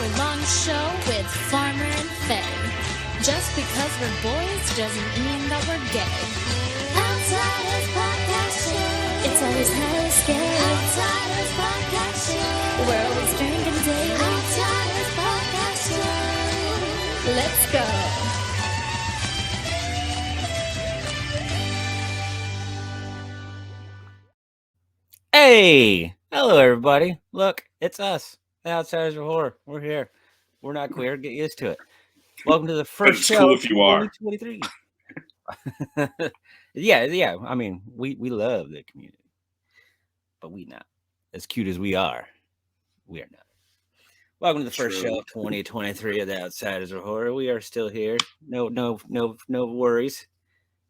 hour-long show with Farmer and Faye. Just because we're boys doesn't mean that we're gay. Outsiders Podcast Show. It's always hella scary. Outsiders Podcast Show. We're always drinking daily. Outsiders Podcast Show. Let's go. Hey! Hello, everybody. Look, it's us, the Outsiders of Horror. We're here. We're not queer. Get used to it. Welcome to the first show cool if you are. 2023. Yeah. I mean, we love the community, but we not as cute as we are. We are not. Welcome to the first show of 2023 of the Outsiders of Horror. We are still here. No worries.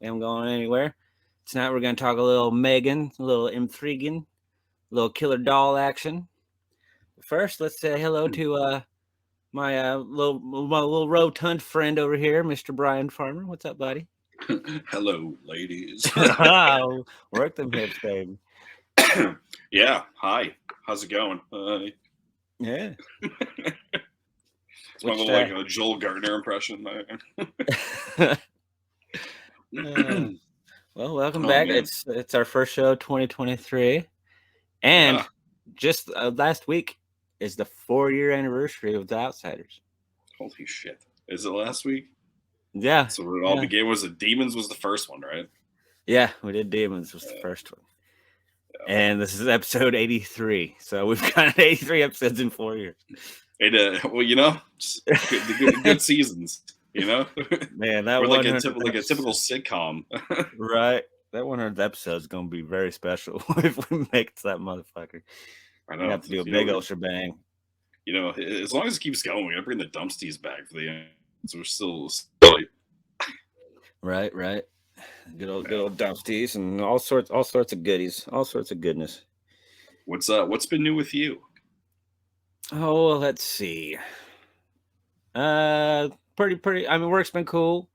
We haven't gone anywhere. Tonight we're going to talk a little M3GAN, a little M3GAN, a little killer doll action. First, let's say hello to my little rotund friend over here, Mr. Brian Farmer. What's up, buddy? Hello, ladies. Wow, work them hips, baby. Yeah, hi. How's it going? Yeah. It's my little Joel Gardner impression. Well, welcome back. Man. It's our first show, 2023, and just last week is the 4-year anniversary of The Outsiders. Holy shit! Is it last week? Yeah. So it all began. Was it Demons? Was the first one, right? Yeah, we did Demons. Was the first one, and this is episode 83. So we've got 83 episodes in 4 years. Well, you know, good seasons. You know, man, that we're like a typical sitcom, right? That 100th episode is going to be very special if we make it to that motherfucker. I know. We have to do a big old shebang. You know, as long as it keeps going, we got to bring the Dumpsties back for the end. So we're still right. Good old Dumpsties and all sorts of goodies, all sorts of goodness. What's been new with you? Oh, well, let's see. Pretty. I mean, work's been cool.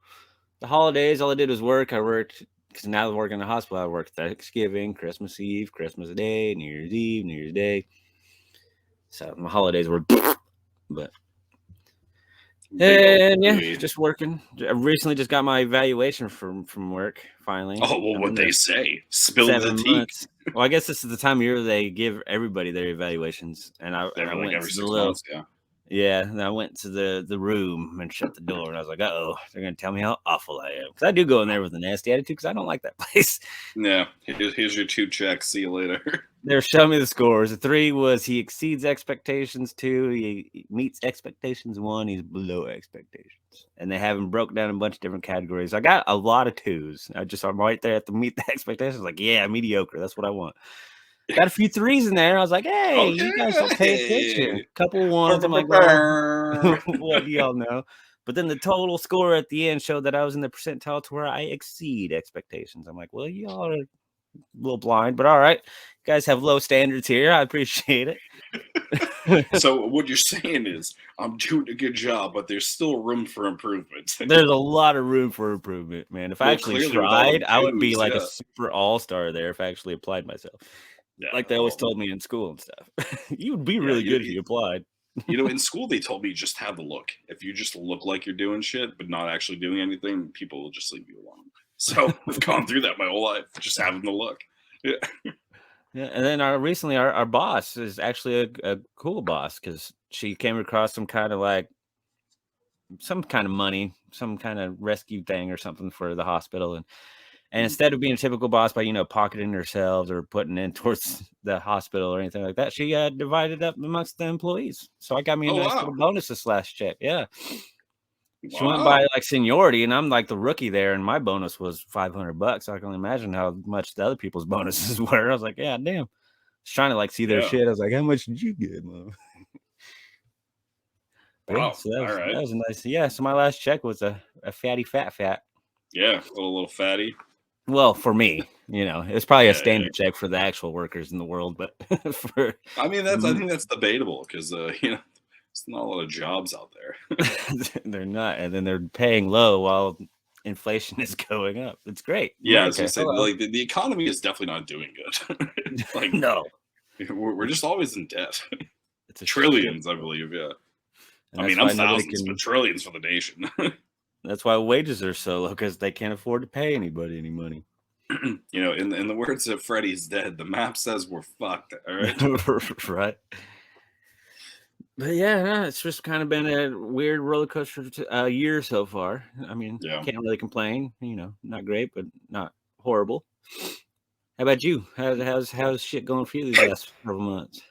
The holidays, all I did was work. I worked because now I'm working in the hospital. I worked Thanksgiving, Christmas Eve, Christmas Day, New Year's Eve, New Year's Day. So my holidays were, but just working. I recently just got my evaluation from work. Finally. Oh well, what they say? Spill the tea. Well, I guess this is the time of year they give everybody their evaluations, and I went every to 6 months. Yeah, and I went to the room and shut the door, and I was like, "Uh-oh, they're gonna tell me how awful I am." Because I do go in there with a nasty attitude because I don't like that place. Yeah, here's your 2 checks. See you later. They're showing me the scores. The 3 was he exceeds expectations. 2, he meets expectations. 1, he's below expectations. And they have him broke down in a bunch of different categories. I got a lot of 2s. I'm right there at the meet the expectations. Like, yeah, mediocre. That's what I want. Got a few 3s in there. I was like, hey, you guys don't pay attention. A couple 1s. I'm like, what do y'all know? But then the total score at the end showed that I was in the percentile to where I exceed expectations. I'm like, well, y'all are a little blind, but all right. You guys have low standards here. I appreciate it. So what you're saying is I'm doing a good job, but there's still room for improvement. There's a lot of room for improvement, man. If I actually tried, I would be like a super all-star there if I actually applied myself. Yeah, like they always told me in school and stuff. You would be really good if you applied. You know, in school they told me just have the look. If you just look like you're doing shit but not actually doing anything, people will just leave you alone. So I've gone through that my whole life, just having the look. Yeah. Yeah, and then our boss is actually a cool boss because she came across some kind of money, some kind of rescue thing or something for the hospital, and instead of being a typical boss by pocketing herself or putting in towards the hospital or anything like that, she divided up amongst the employees. So I got me a nice little bonus this last check. Yeah. She went by like seniority, and I'm like the rookie there, and my bonus was $500. So I can only imagine how much the other people's bonuses were. I was like, yeah, damn. I was trying to see their shit. I was like, how much did you get, Mom? Wow. So that was a nice. Yeah. So my last check was a fatty fat. Yeah, a little fatty. Well, for me, it's probably a standard check for the actual workers in the world, but I think that's debatable because there's not a lot of jobs out there. They're not, and then they're paying low while inflation is going up. It's great. Yeah, I was gonna say, the economy is definitely not doing good. No, we're just always in debt. It's trillions, I believe. Yeah. And I mean, that's I'm why nobody thousands, can. but trillions for the nation. That's why wages are so low, because they can't afford to pay anybody any money. You know, in the words of Freddy's Dead, the map says we're fucked. All right. Right. But yeah, no, it's just kind of been a weird roller coaster year so far. I mean, Yeah. can't really complain. You know, not great, but not horrible. How about you? How's shit going for you these last several months?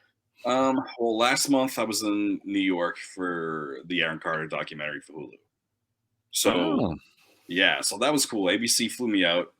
Well, last month I was in New York for the Aaron Carter documentary for HULU. So Oh, yeah, so that was cool. ABC flew me out.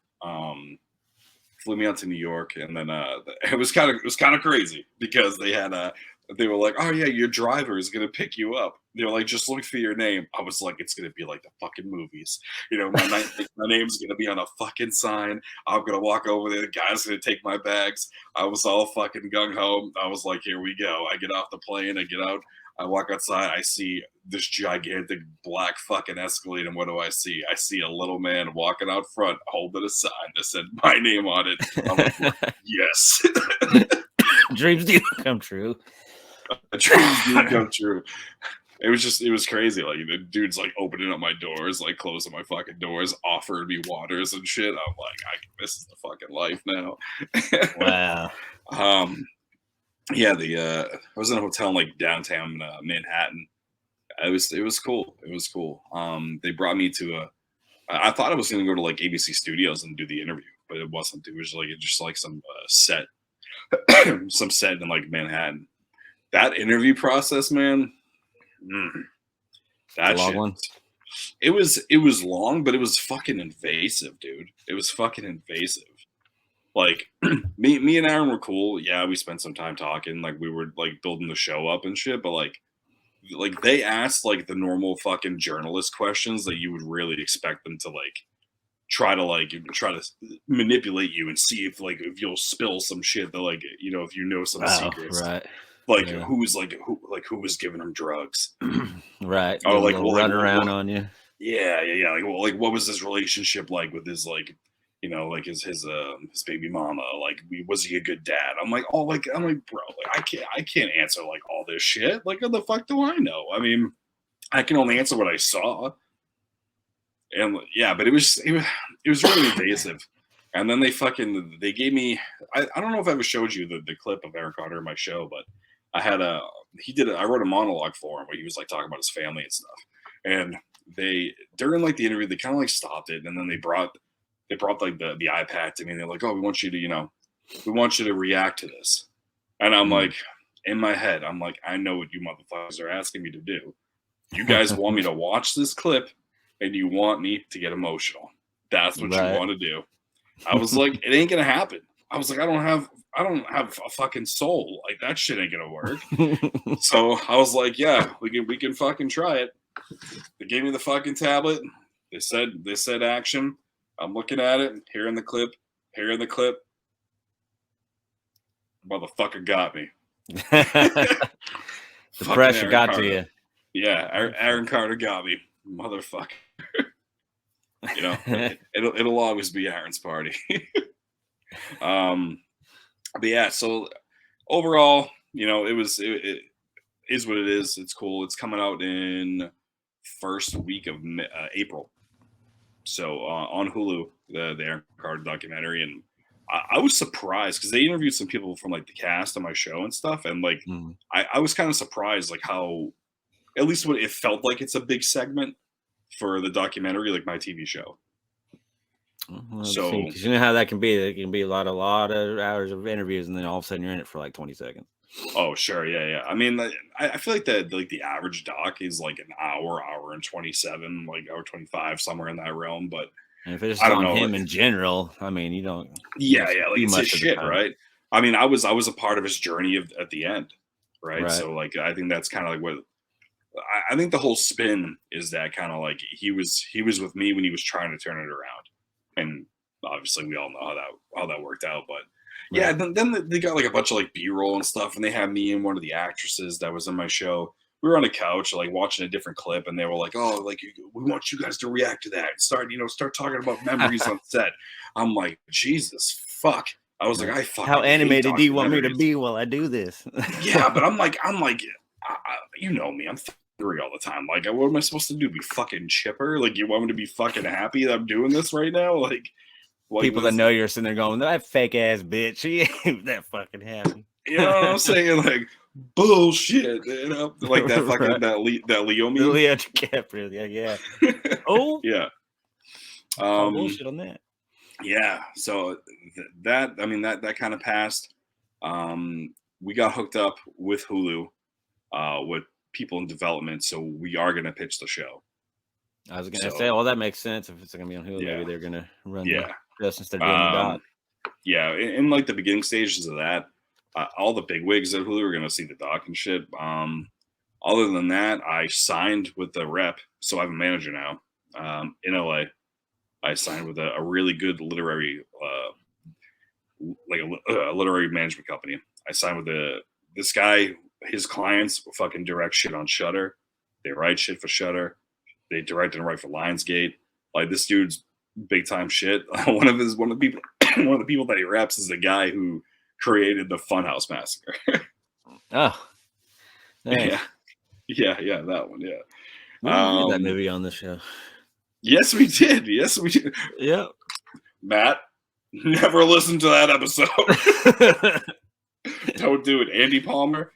Flew me out to New York, and then it was kind of crazy because they were like, oh yeah, your driver is gonna pick you up. They were like, just look for your name. I was like, it's gonna be like the fucking movies, you know. My name's gonna be on a fucking sign. I'm gonna walk over there. The guy's gonna take my bags. I was all fucking gung ho. I was like, here we go. I get off the plane. I get out. I walk outside. I see this gigantic black fucking Escalade, and what do I see? I see a little man walking out front, holding a sign that said my name on it. I'm like, yes, dreams do come true. dreams do come true. It was crazy. Like the dude's like opening up my doors, like closing my fucking doors, offering me waters and shit. I'm like, this is the fucking life now. Wow. Yeah, I was in a hotel in like downtown Manhattan. It was cool. It was cool. They brought me to I thought I was gonna go to like ABC Studios and do the interview, but it wasn't. It was like some set, some set in like Manhattan. That interview process, man. That long shit. one. It was long, but it was fucking invasive, dude. It was fucking invasive. Like me and Aaron were cool. Yeah, we spent some time talking. Like we were like building the show up and shit. But like they asked like the normal fucking journalist questions that you would really expect them to try to manipulate you and see if you'll spill some shit that if you know some secrets. Right. Who was giving them drugs. Right. Or like we'll run around on you. Yeah. Like what was this relationship like with his his baby mama? Like, was he a good dad? I'm like, bro, like I can't answer like all this shit. Like, what the fuck do I know? I mean, I can only answer what I saw. And yeah, but it was really invasive. And then they gave me, I don't know if I ever showed you the clip of Aaron Carter in my show, but I wrote a monologue for him where he was like talking about his family and stuff. And during like the interview, they kind of like stopped it. And then they brought like the iPad to me, and they're like, oh, we want you to react to this. And I'm like, in my head, I'm like, I know what you motherfuckers are asking me to do. You guys want me to watch this clip and you want me to get emotional. That's what you want to do. I was like, it ain't gonna happen. I was like, I don't have a fucking soul. Like, that shit ain't gonna work. So I was like, yeah, we can fucking try it. They gave me the fucking tablet. They said action. I'm looking at it, hearing the clip. Motherfucker got me. The pressure got to you. Yeah, Aaron Carter got me. Motherfucker. You know, it'll always be Aaron's party. But yeah, so overall, you know, it is what it is. It's cool. It's coming out in first week of April. So on HULU, the Aaron Carter documentary, and I was surprised because they interviewed some people from like the cast on my show and stuff, and like I was kind of surprised like how, at least what it felt like, it's a big segment for the documentary, like my TV show. Well, so you know how that can be. It can be a lot of hours of interviews, and then all of a sudden you're in it for like 20 seconds. Oh sure, yeah. I mean, I feel like that like the average doc is like an hour and 27, like hour 25, somewhere in that realm. But and if it's just on him in general, I mean, you don't. Yeah, like it's his shit, right? I mean, I was a part of his journey at the end, right? So like, I think that's kind of like what I think the whole spin is, that kind of like he was with me when he was trying to turn it around, and obviously we all know how that worked out, but. Yeah, then they got like a bunch of like B-roll and stuff, and they had me and one of the actresses that was in my show. We were on a couch like watching a different clip, and they were like, "Oh, like we want you guys to react to that. Start talking about memories on set." I'm like, Jesus fuck. I was like, I fucking how animated do you want me to be while I do this? Yeah, but I'm like, you know me. I'm angry all the time. Like, what am I supposed to do? Be fucking chipper? Like, you want me to be fucking happy that I'm doing this right now? Like People that know you're sitting there going, that fake ass bitch. She ain't that fucking happy. You know what I'm saying? Like, bullshit. You know, like that fucking Right. that Leo meme. Leo DiCaprio, yeah. Oh, Yeah. call bullshit on that. Yeah. So that that kind of passed. We got hooked up with HULU, with people in development, so we are gonna pitch the show. I was gonna say, well, that makes sense. If it's gonna be on HULU, maybe they're gonna run the show since they're doing the doc. Yeah, in like the beginning stages of that, all the big wigs at HULU are gonna see the doc and shit. Other than that, I signed with the rep, so I have a manager now. In LA, I signed with a really good literary, like a literary management company. I signed with this guy. His clients fucking direct shit on Shudder. They write shit for Shudder. They direct and write for Lionsgate. Like, this dude's big time shit. One of the people that he reps is the guy who created the Funhouse Massacre. Oh, nice. Yeah, that one. Yeah, we did that movie on the show. Yes, we did. Yeah, Matt, never listen to that episode. Don't do it, Andy Palmer.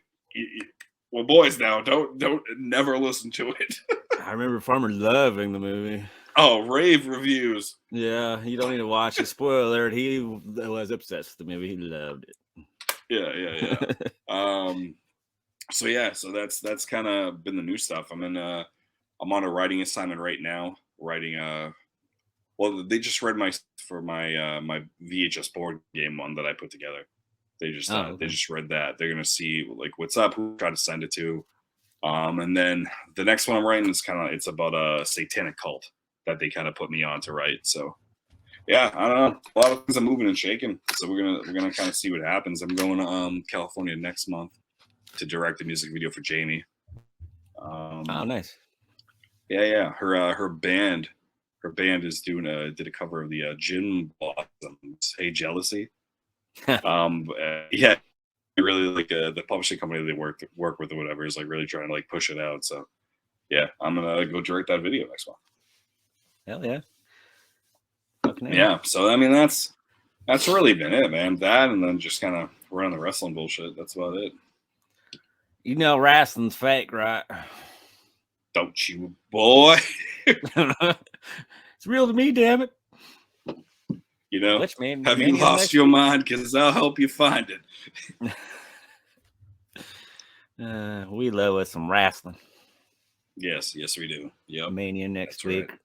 Well, boys, now don't never listen to it. I remember Farmer loving the movie. Oh, rave reviews. Yeah, you don't need to watch it. Spoiler alert: he was obsessed with the movie. He loved it. Yeah. So that's kind of been the new stuff. I'm on a writing assignment right now. Well, they just read my VHS board game one that I put together. They just read that. They're gonna see like what's up, who try to send it to. And then the next one I'm writing is it's about a satanic cult that they kind of put me on to write. So yeah, I don't know. A lot of things are moving and shaking. So we're gonna kind of see what happens. I'm going to California next month to direct the music video for Jamie. Oh, nice. Yeah. Her band is did a cover of the Gin Blossoms, "Hey Jealousy." Yeah, really like the publishing company they work with or whatever is like really trying to like push it out. So yeah, I'm gonna go direct that video next month. Hell yeah. Yeah. So I mean that's really been it, man. That and then just kind of running the wrestling bullshit. That's about it. You know wrestling's fake, right? Don't you, boy? It's real to me, damn it. You know, Which, man, have you lost your mind? Because I'll help you find it. We love us some wrestling. Yes, we do. Yeah, Mania next week, right.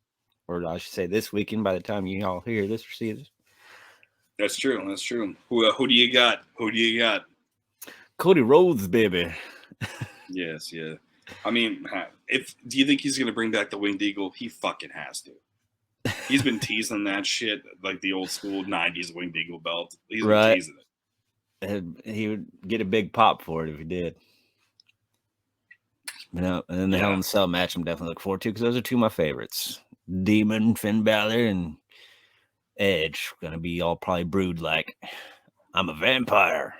Or I should say this weekend. By the time you all hear this or see this, that's true. Who do you got? Cody Rhodes, baby. Yes, yeah. I mean, do you think he's gonna bring back the Winged Eagle? He fucking has to. He's been teasing that shit, like the old school 90s Winged Eagle belt. He's been teasing it. He would get a big pop for it if he did. And then the Hell in a Cell match I'm definitely looking forward to, because those are two of my favorites. Demon, Finn Balor, and Edge. Gonna be all probably brewed like, I'm a vampire.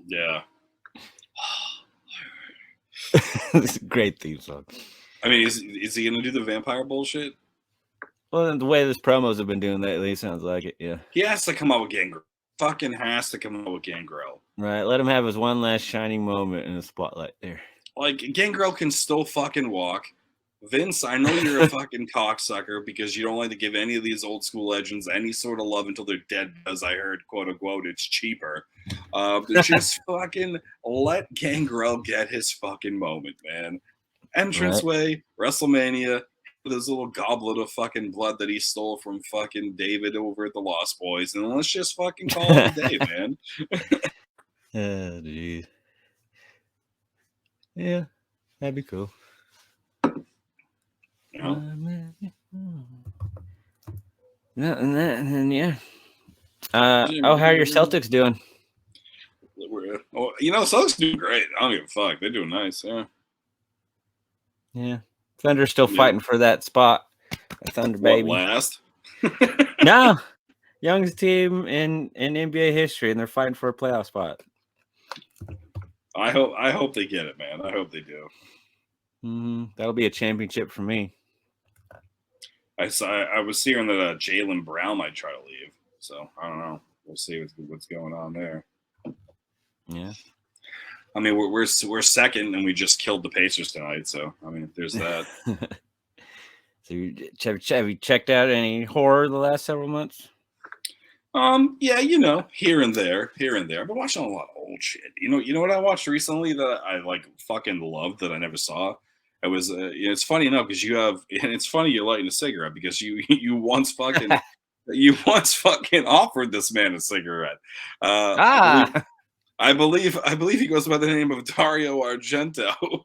Yeah. It's a great theme song. I mean, is he gonna do the vampire bullshit? Well, the way this promos have been doing lately, sounds like it. Yeah, he has to come out with Gangrel. Fucking has to come out with Gangrel. Right, let him have his one last shining moment in the spotlight there. Like, Gangrel can still fucking walk. Vince, I know you're a fucking cocksucker because you don't like to give any of these old school legends any sort of love until they're dead, because I heard, quote unquote, it's cheaper. Just fucking let Gangrel get his fucking moment, man. Entranceway, WrestleMania, this little goblet of fucking blood that he stole from fucking David over at the Lost Boys, and let's just fucking call it a day, man. Oh, geez. Yeah, that'd be cool. Yeah. Yeah. How are your Celtics doing? Well, Celtics doing great. I don't give a fuck. They're doing nice. Yeah. Thunder's still fighting for that spot. Thunder baby. Last? No. Youngest team in NBA history, and they're fighting for a playoff spot. I hope they get it, man. I hope they do. That'll be a championship for me. I was hearing that Jaylen Brown might try to leave. So I don't know. We'll see what's going on there. Yeah. I mean, we're second, and we just killed the Pacers tonight. So I mean, there's that. So have you checked out any horror the last several months? Yeah, you know, here and there. I've been watching a lot of old shit. You know what I watched recently that I like fucking loved that I never saw. It was it's funny enough because and it's funny you're lighting a cigarette because you once fucking offered this man a cigarette. I believe he goes by the name of Dario Argento.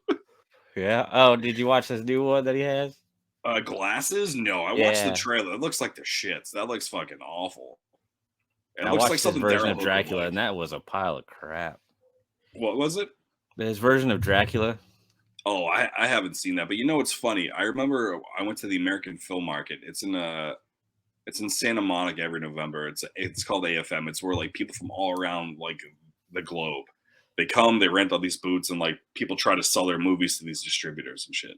Yeah. Oh, did you watch this new one that he has? Glasses? No, I watched the trailer. It looks like the shits. That looks fucking awful. It I looks watched like something his version Daryl of Hook Dracula, would like. and that was a pile of crap. What was it? His version of Dracula. Oh, I haven't seen that, but you know what's funny? I remember I went to the American Film Market. It's in Santa Monica every November. It's called AFM. It's where like people from all around like the globe, they come, they rent all these booths, and like people try to sell their movies to these distributors and shit.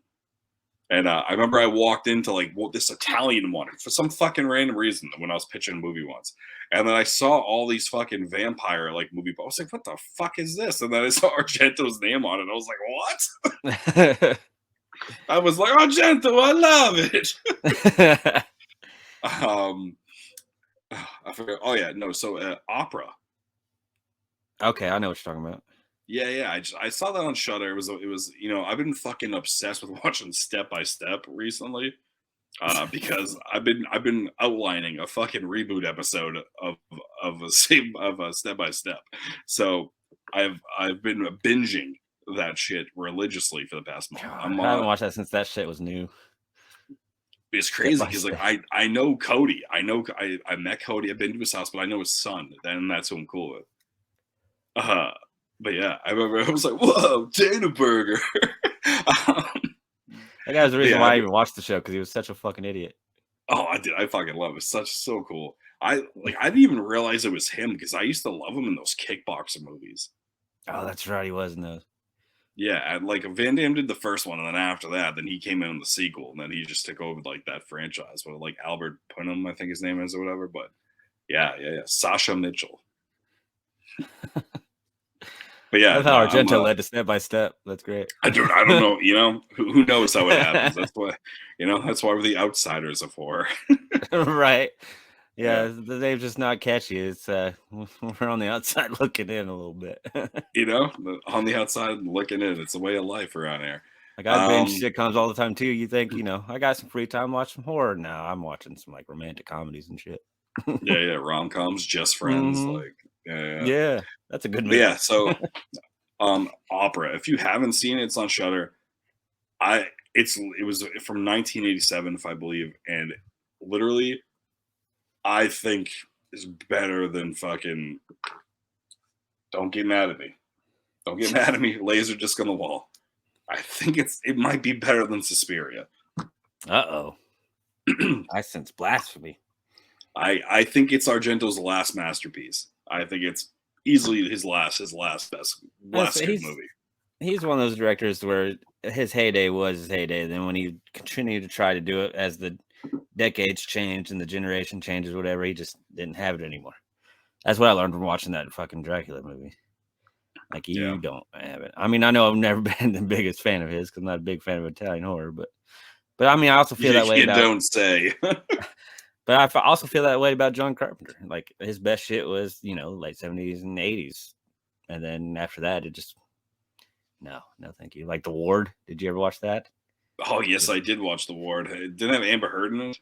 And I remember I walked into like this Italian one for some fucking random reason when I was pitching a movie once. And then I saw all these fucking vampire like movie. I was like, what the fuck is this? And then I saw Argento's name on it. I was like, what? I was like, Argento, I love it. I forgot. Oh yeah, no. So opera. Okay, I know what you're talking about. Yeah. I saw that on Shudder. It was I've been fucking obsessed with watching Step by Step recently, because I've been outlining a fucking reboot episode of Step by Step. So I've been binging that shit religiously for the past month. I haven't watched that since that shit was new. It's crazy because like I know Cody. I met Cody. I've been to his house, but I know his son. And that's who I'm cool with. But yeah, I remember I was like, "Whoa, Dana Burger!" That guy was the reason why I even watched the show because he was such a fucking idiot. Oh, I did. I fucking love it. So cool. I didn't even realize it was him because I used to love him in those kickboxer movies. Oh, that's right, he was in those. Yeah, like Van Damme did the first one, and then after that, then he came in the sequel, and then he just took over like that franchise. But like Albert Punham, I think his name is or whatever. But yeah. Sasha Mitchell. But yeah, that's how Argento led to Step by Step. That's great. I don't know. Who knows how it happens? That's why we're the outsiders of horror. Right. Yeah, the name's just not catchy. It's we're on the outside looking in a little bit. On the outside looking in. It's a way of life around here. Like I binge sitcoms all the time too. You think, I got some free time, watch some horror. Now I'm watching some like romantic comedies and shit. Yeah, rom-coms, Just Friends, like yeah, that's a good movie. Yeah, so opera. If you haven't seen it, it's on Shudder. It was from 1987, if I believe, and literally, I think is better than fucking. Don't get mad at me. Don't get mad at me. Laserdisc on the wall. I think it might be better than Suspiria. Uh-oh. I sense blasphemy. I think it's Argento's last masterpiece. I think it's easily his last best good movie. He's one of those directors where his heyday was his heyday. Then when he continued to try to do it as the decades changed and the generation changes, whatever, he just didn't have it anymore. That's what I learned from watching that fucking Dracula movie. Like, you don't have it. I mean, I know I've never been the biggest fan of his because I'm not a big fan of Italian horror, but I mean, I also feel that way about. Don't say. But I also feel that way about John Carpenter. Like, his best shit was, late 70s and 80s. And then after that, it just, no, thank you. Like The Ward. Did you ever watch that? Oh, yes, I did watch The Ward. It didn't have Amber Heard in it?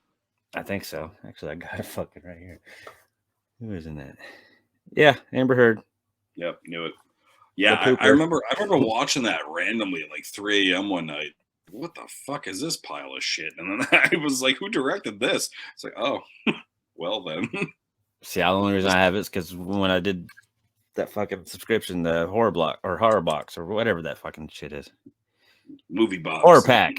I think so. Actually, I got it fucking right here. Who is in that? Yeah, Amber Heard. Yep, knew it. Yeah, I remember watching that randomly at like 3 a.m. one night. What the fuck is this pile of shit? And then I was like, who directed this? It's like, oh, well then. See, the only reason I have it is because when I did that fucking subscription, the horror box or whatever that fucking shit is. Movie box. Horror pack.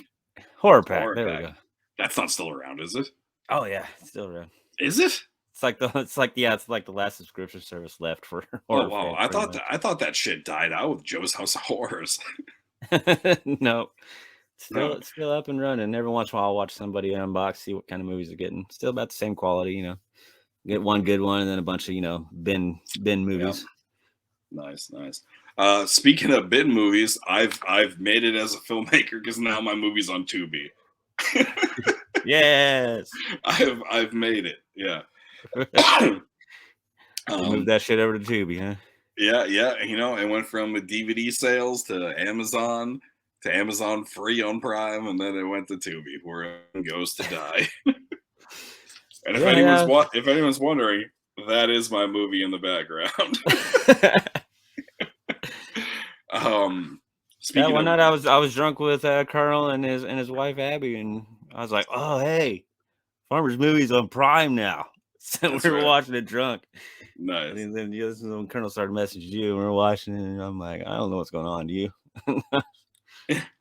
There we go. That's not still around, is it? Oh yeah, it's still around. Is it? It's like the last subscription service left for horror. Oh wow, I thought that shit died out with Joe's House of Horrors. No. Still, it's still up and running. Every once in a while, I'll watch somebody unbox, see what kind of movies they're getting. Still about the same quality, you know. Get one good one and then a bunch of, you know, bin movies. Nice. Speaking of bin movies, I've made it as a filmmaker because now my movie's on Tubi. Yes. I've made it. Yeah. Move that shit over to Tubi, huh? Yeah. You know, it went from DVD sales to Amazon free on Prime, and then it went to Tubi, where it goes to die. And if anyone's wondering, that is my movie in the background. Speaking one night I was drunk with Carl and his wife Abby, and I was like, "Oh, hey, Farmer's Movie's on Prime now." So we were watching it drunk. Nice. And then this is when Colonel started messaging you, and we were watching it, and I'm like, "I don't know what's going on. Do you?"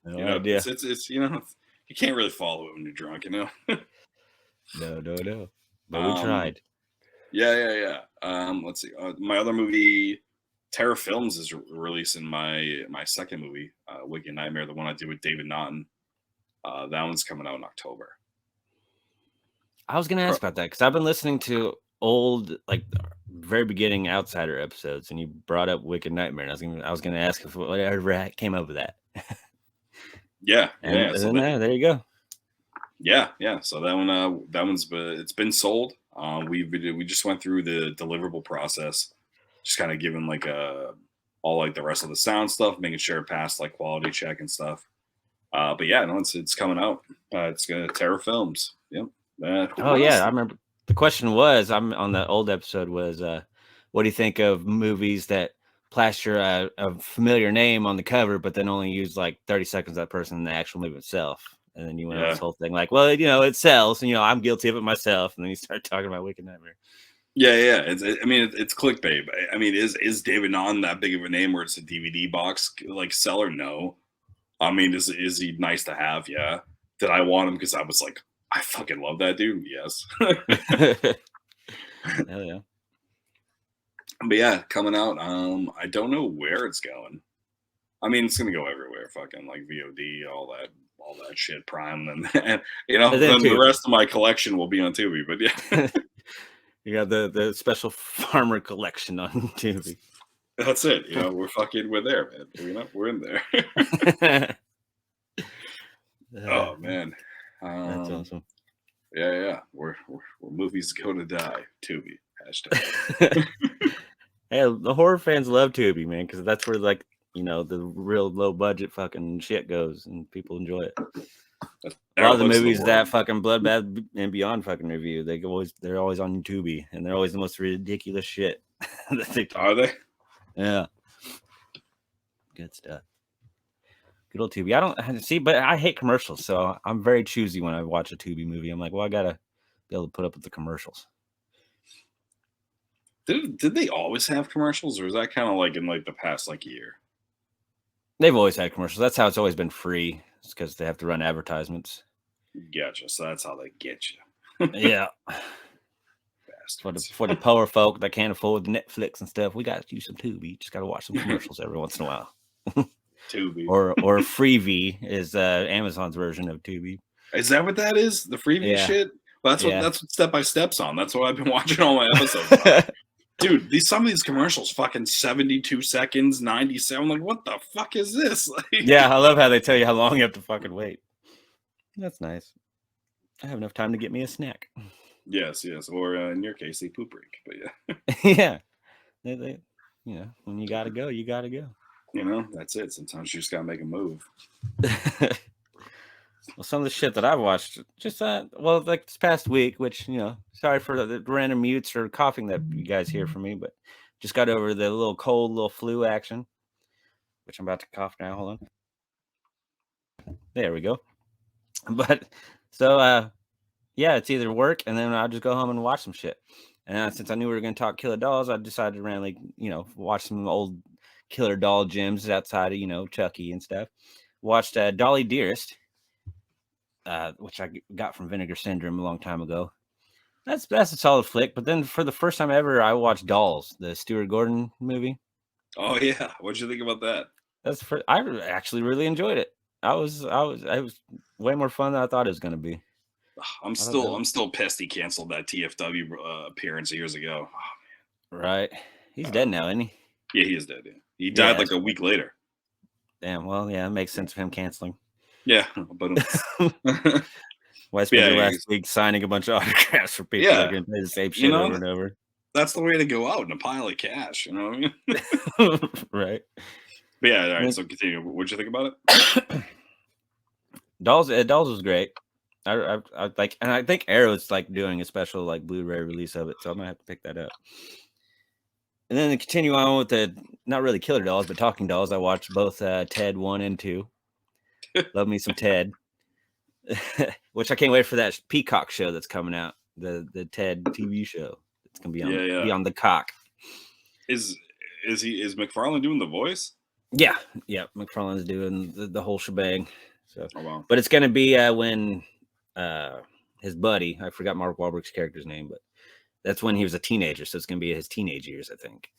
No idea. It's you know, you can't really follow it when you're drunk, you know. No. But we tried. Yeah. Let's see. My other movie, Terror Films, is releasing my second movie, Wicked Nightmare, the one I did with David Naughton. That one's coming out in October. I was gonna ask about that because I've been listening to old, like very beginning Outsider episodes, and you brought up Wicked Nightmare, and I was gonna ask if whatever came up with that. Yeah. So there you go. Yeah. So that one's it's been sold. We just went through the deliverable process, just kind of giving like all like the rest of the sound stuff, making sure it passed like quality check and stuff. But yeah, no, it's coming out. It's gonna Terror Films. Yep. Oh yeah, I remember. The question was, I'm on the old episode was, what do you think of movies that plaster a familiar name on the cover, but then only use like 30 seconds of that person in the actual movie itself? And then you went on this whole thing like, well, you know, it sells, and you know, I'm guilty of it myself. And then you start talking about Wicked Nightmare. Yeah. It's clickbait. I mean, is David Naughton that big of a name where it's a DVD box like seller? No. I mean, is he nice to have? Yeah. Did I want him because I was like, I fucking love that dude? Yes. Hell yeah. But yeah, coming out. I don't know where it's going. I mean, it's gonna go everywhere. Fucking like VOD, all that shit, Prime, and you know, then the rest of my collection will be on Tubi. But yeah, you got the special farmer collection on Tubi. That's it. You know, we're there, man. You know, we're in there. Oh man, that's awesome. Yeah. We're movies go to die. Tubi hashtag. Hey, the horror fans love Tubi, man, because that's where like, you know, the real low budget fucking shit goes, and people enjoy it. A lot of the movies that fucking Bloodbath and Beyond fucking review, they're always on Tubi, and they're always the most ridiculous shit. Are they? Yeah. Good stuff. Good old Tubi. I don't see, but I hate commercials, so I'm very choosy when I watch a Tubi movie. I'm like, well, I gotta be able to put up with the commercials. Did they always have commercials, or is that kind of like in like the past like year? They've always had commercials. That's how it's always been free. It's because they have to run advertisements. Gotcha. So that's how they get you. Yeah. For the poor folk that can't afford Netflix and stuff, we got to use some Tubi. Just got to watch some commercials every once in a while. Tubi or Freevee is Amazon's version of Tubi. Is that what that is? The Freevee shit? Well, that's what Step by Step's on. That's what I've been watching all my episodes on. Dude, some of these commercials fucking 72 seconds, 97. I'm like, what the fuck is this? Yeah, I love how they tell you how long you have to fucking wait. That's nice. I have enough time to get me a snack. Yes. Or in your case, a poop break. But yeah. They, you know, when you gotta go, you gotta go. You know, that's it. Sometimes you just gotta make a move. Well, some of the shit that I've watched, just like this past week, which, you know, sorry for the random mutes or coughing that you guys hear from me, but just got over the little flu action, which I'm about to cough now. Hold on. There we go. But so, yeah, it's either work and then I'll just go home and watch some shit. And since I knew we were going to talk Killer Dolls, I decided to randomly, you know, watch some old Killer Doll gyms outside of, you know, Chucky and stuff. Watched Dolly Dearest. Which I got from Vinegar Syndrome a long time ago. That's a solid flick. But then for the first time ever, I watched Dolls, the Stuart Gordon movie. Oh yeah, what'd you think about that? I actually really enjoyed it. it was way more fun than I thought it was gonna be. I'm I thought that still pissed he canceled that TFW appearance years ago. right. He's dead now, isn't he? Yeah, he is dead. Yeah. He Yeah, died like that's a week later. damn. Well, yeah, it makes sense of him canceling. Yeah, but Why spend your yeah, last week signing a bunch of autographs for people that are yeah, gonna play the same you shit know, over and over? that's the way to go out in a pile of cash. You know what I mean? Right. But yeah, all right. Then- So continue. What'd you think about it? Dolls was great. I like, and I think Arrow's like doing a special like Blu-ray release of it, so I might have to pick that up. And then to continue on with the not really killer dolls, but talking dolls, I watched both Ted 1 and 2. Love me some Ted. Which I can't wait for that Peacock show that's coming out. The Ted TV show. It's gonna be on be on the cock. Is McFarlane doing the voice? Yeah. McFarlane's doing the whole shebang. So Oh wow. but it's gonna be when his buddy, I forgot Mark Wahlberg's character's name, but that's when he was a teenager, so it's gonna be his teenage years, I think.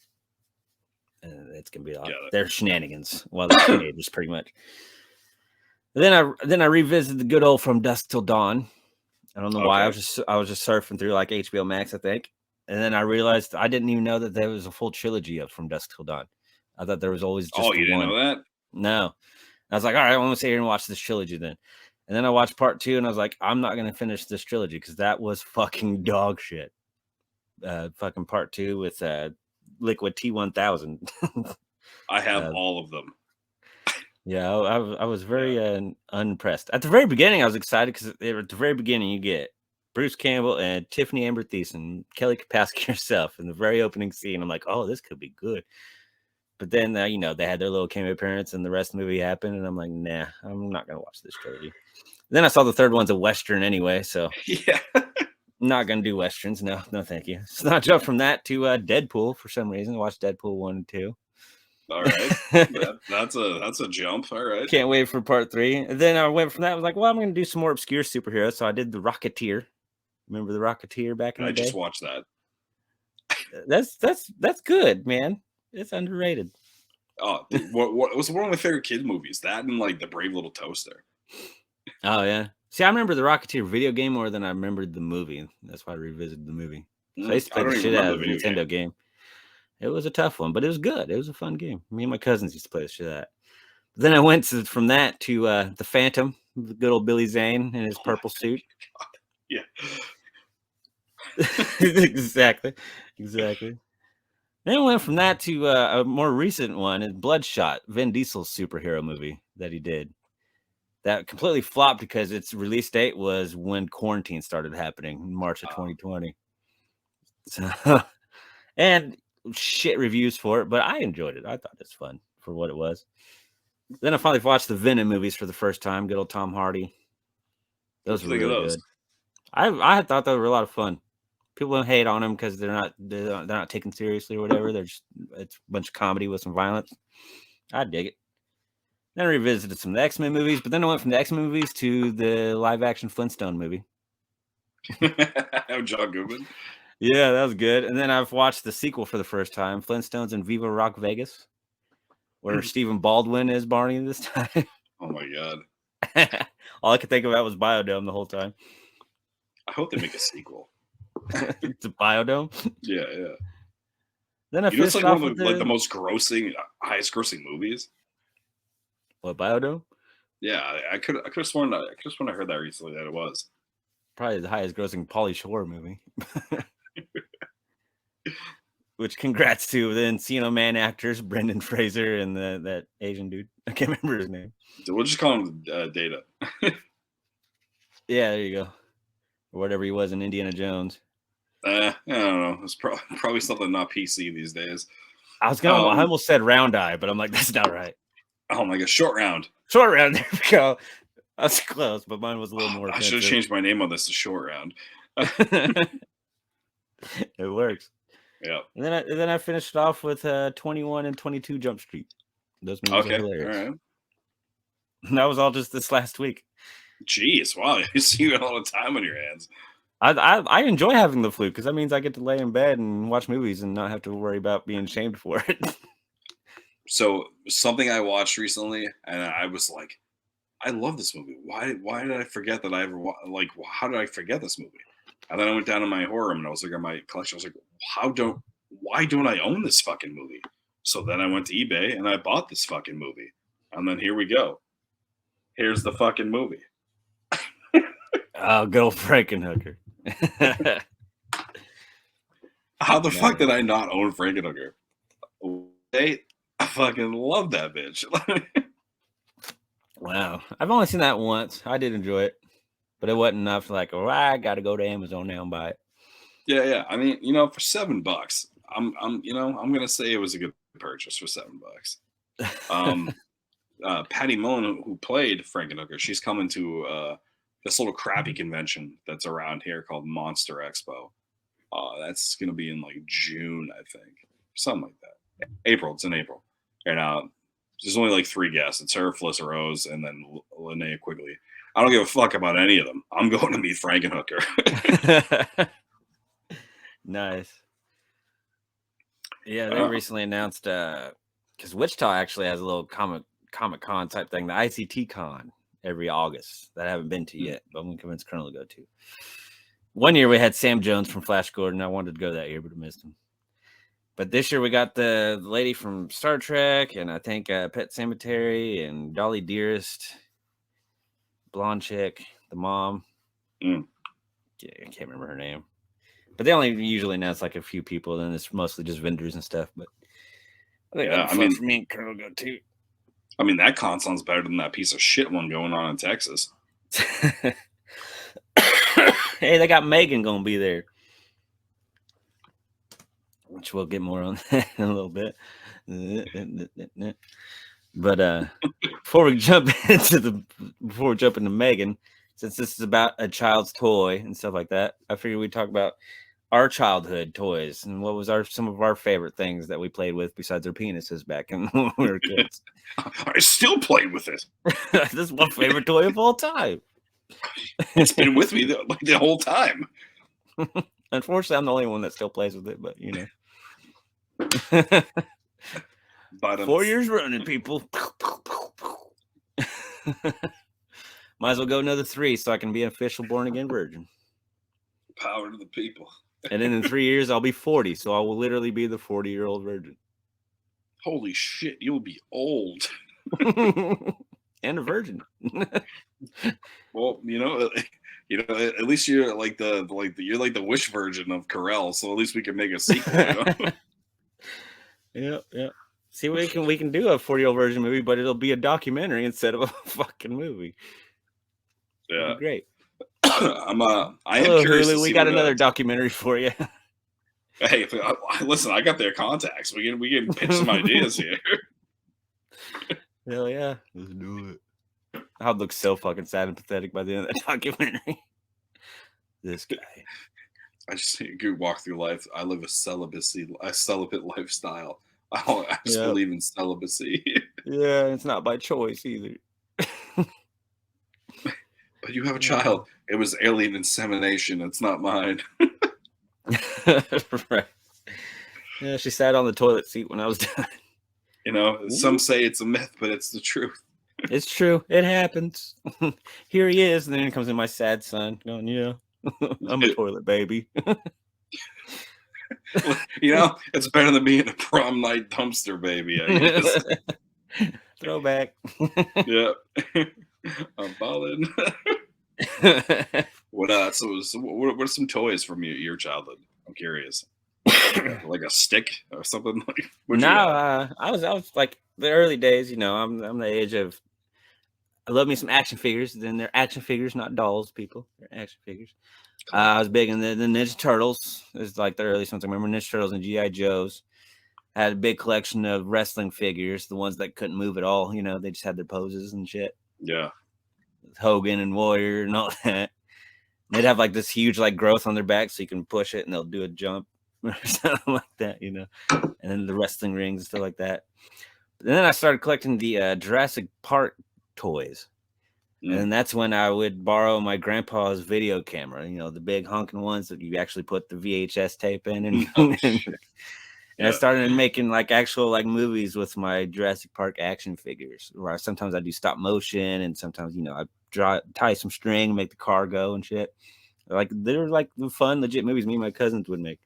It's gonna be their shenanigans while they're teenagers, pretty much. Then I revisited the good old From Dusk Till Dawn. I don't know why. I was just surfing through like HBO Max, I think, and then I realized I didn't even know that there was a full trilogy of From Dusk Till Dawn. I thought there was always just you didn't know that? No, I was like, all right, I'm gonna sit here and watch this trilogy then. And then I watched part 2, and I was like, I'm not gonna finish this trilogy because that was fucking dog shit. Fucking part 2 with Liquid T1000. I have all of them. Yeah, I was very unimpressed. At the very beginning, I was excited because at the very beginning, you get Bruce Campbell and Tiffany Amber Thiessen, Kelly Kapowski herself in the very opening scene. I'm like, oh, this could be good. But then, they had their little cameo appearance, and the rest of the movie happened, and I'm like, nah, I'm not gonna watch this trilogy. Then I saw the third one's a Western anyway, so yeah. I'm not gonna do Westerns. No, thank you. So I jumped from that to Deadpool for some reason. I watched Deadpool 1 and 2. All right, that's a jump. All right, can't wait for part 3. And then I went from that. I was like, well, I'm going to do some more obscure superheroes. So I did the Rocketeer. Remember the Rocketeer back in the day? I just watched that. That's good, man. It's underrated. Oh, what was one of my favorite kid movies? That and like The Brave Little Toaster. Oh yeah. See, I remember the Rocketeer video game more than I remembered the movie. That's why I revisited the movie. So I used to play the shit out of the Nintendo game. It was a tough one, but it was good. It was a fun game. Me and my cousins used to play the shit out of that. Then I went from that to the Phantom, the good old Billy Zane in his purple suit. Yeah. exactly. Then I went from that to a more recent one, Bloodshot, Vin Diesel's superhero movie that he did. That completely flopped because its release date was when quarantine started happening in March of 2020. So, and shit reviews for it, but I enjoyed it. I thought it was fun for what it was. Then I finally watched the Venom movies for the first time. Good old Tom Hardy. Those were really good. I thought they were a lot of fun. People hate on them because they're not taken seriously or whatever. It's a bunch of comedy with some violence. I dig it. Then I revisited some of the X-Men movies, but then I went from the X-Men movies to the live-action Flintstone movie. John Goodman. Yeah, that was good. And then I've watched the sequel for the first time, Flintstones and Viva Rock Vegas, where Stephen Baldwin is Barney this time. Oh my god! All I could think about was Biodome the whole time. I hope they make a sequel. It's a Biodome. Yeah. Then I finished like off one of the most highest grossing movies. What, Biodome? Yeah, I could have sworn I heard that recently that it was probably the highest grossing Pauly Shore movie. Which congrats to the Encino Man actors, Brendan Fraser and that Asian dude. I can't remember his name. We'll just call him Data. Yeah, there you go. Or whatever he was in Indiana Jones. I don't know. It's probably something not PC these days. I almost said Round Eye, but I'm like, that's not right. Oh my god, Short Round. Short Round, there we go. That's close, but mine was a little more. I should have changed my name on this to Short Round. It works. Yeah. And then I finished off with 21 and 22 Jump Street. Those movies are hilarious. All right. And that was all just this last week. Jeez, wow! You see you got a lot of time on your hands. I enjoy having the flu because that means I get to lay in bed and watch movies and not have to worry about being shamed for it. So something I watched recently, and I was like, I love this movie. Why did I forget that I ever like? How did I forget this movie? And then I went down to my horror room and I was looking at my collection. I was like, why don't I own this fucking movie? So then I went to eBay and I bought this fucking movie. And then here we go. Here's the fucking movie. Oh, good old Frankenhooker. How the fuck did I not own Frankenhooker? I fucking love that bitch. Wow. I've only seen that once. I did enjoy it. But it wasn't enough to like, I gotta go to Amazon now and buy it. Yeah. I mean, for $7, I'm gonna say it was a good purchase for $7. Patty Mullen, who played Frankenhooker, she's coming to this little crappy convention that's around here called Monster Expo. That's gonna be in like June, I think, something like that. April. It's in April, and there's only like 3 guests. It's her, Felissa Rose, and then Linnea Quigley. I don't give a fuck about any of them. I'm going to meet Frankenhooker. Nice. Yeah, they recently announced because Wichita actually has a little Comic-Con type thing, the ICT Con every August that I haven't been to yet, but I'm convinced Colonel to go to. One year we had Sam Jones from Flash Gordon. I wanted to go that year, but I missed him. But this year we got the lady from Star Trek, and I think Pet Sematary and Dolly Dearest, blonde chick, the mom. Yeah, I can't remember her name. But they only usually announce like a few people, then it's mostly just vendors and stuff. But I think that'd be fun for me and Colonel go too. I mean, that con sounds better than that piece of shit one going on in Texas. Hey, they got M3GAN gonna be there, which we'll get more on that in a little bit. But before we jump into M3GAN, since this is about a child's toy and stuff like that, I figured we'd talk about our childhood toys and what was some of our favorite things that we played with besides our penises back when we were kids. I still played with it. This is my favorite toy of all time. It's been with me the whole time. Unfortunately, I'm the only one that still plays with it, but you know. But 4 years running, people. Might as well go another 3 so I can be an official born again virgin. Power to the people. And then in 3 years, I'll be 40, so I will literally be the 40-year-old virgin. Holy shit, you'll be old. And a virgin. Well, at least you're like you're like the Wish version of Carell, so at least we can make a sequel. Yeah. See, we can do a 40-year-old version movie, but it'll be a documentary instead of a fucking movie. Yeah, great. I am curious. HULU, we got another documentary for you. Hey, listen, I got their contacts. We can pitch some ideas here. Hell yeah, let's do it. I'll look so fucking sad and pathetic by the end of that documentary. This guy. I just think you walk through life. I live a celibate lifestyle. I just believe in celibacy. Yeah, it's not by choice either. But you have a child. It was alien insemination. It's not mine. Right. Yeah, she sat on the toilet seat when I was done. Some say it's a myth, but it's the truth. It's true. It happens. Here he is, and then comes in my sad son going, yeah, I'm a toilet baby. It's better than being a prom night dumpster baby, I guess. Throwback. Yeah. I'm balling. What are some toys from your childhood? I'm curious. Like a stick or something? I was like the early days, I'm the age of I love me some action figures. Then they're action figures, not dolls, people. They're action figures. I was big in the Ninja Turtles. It was like the earliest ones I remember. Ninja Turtles and G.I. Joes. I had a big collection of wrestling figures, the ones that couldn't move at all. They just had their poses and shit. Yeah. Hogan and Warrior and all that. They'd have like this huge like growth on their back so you can push it and they'll do a jump or something like that, And then the wrestling rings and stuff like that. But then I started collecting the Jurassic Park toys. And that's when I would borrow my grandpa's video camera, the big honking ones that you actually put the VHS tape in. And And I started making like actual like movies with my Jurassic Park action figures. Where sometimes I do stop motion, and sometimes I tie some string, make the car go and shit. Like they're like the fun, legit movies me and my cousins would make.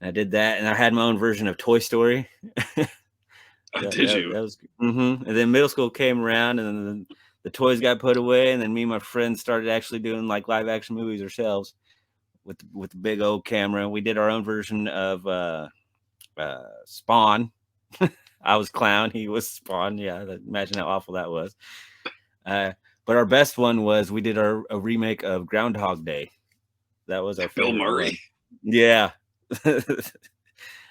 And I did that, and I had my own version of Toy Story. Did you? That was And then middle school came around, and then the toys got put away, and then me and my friends started actually doing like live action movies ourselves with the big old camera. We did our own version of Spawn. I was Clown, he was Spawn. Yeah, imagine how awful that was. But our best one was we did a remake of Groundhog Day. That was our Bill favorite Murray. one. Yeah.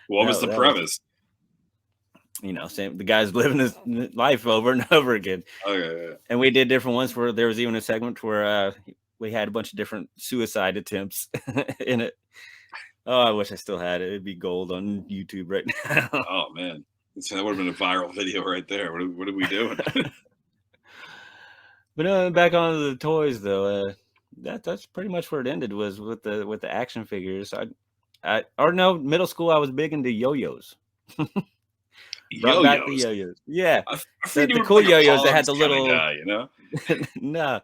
What was the premise? Same. The guy's living his life over and over again. Okay. And we did different ones where there was even a segment where we had a bunch of different suicide attempts in it. Oh, I wish I still had it. It'd be gold on YouTube right now. Oh man, that would have been a viral video right there. What are we doing? But back on the toys though. That's pretty much where it ended, was with the action figures. Middle school I was big into yo-yos. Brought back the yo-yos. Yeah. The cool yo-yos that had the little guy, No,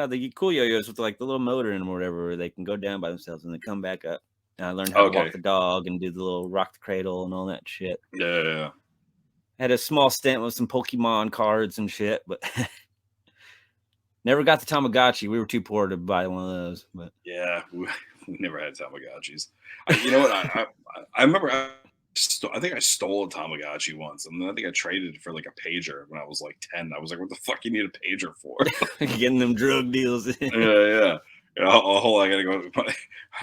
the cool yo-yos with like the little motor in them or whatever, where they can go down by themselves and then come back up. And I learned how to walk the dog and do the little rock the cradle and all that shit. Yeah. Had a small stint with some Pokemon cards and shit, but never got the Tamagotchi. We were too poor to buy one of those. But yeah, we never had Tamagotchis. You know what? I remember. I think I stole a Tamagotchi once, and then I think I traded it for like a pager when I was like 10. I was like, "What the fuck you need a pager for?" Getting them drug deals. Yeah. Hold on, I gotta go.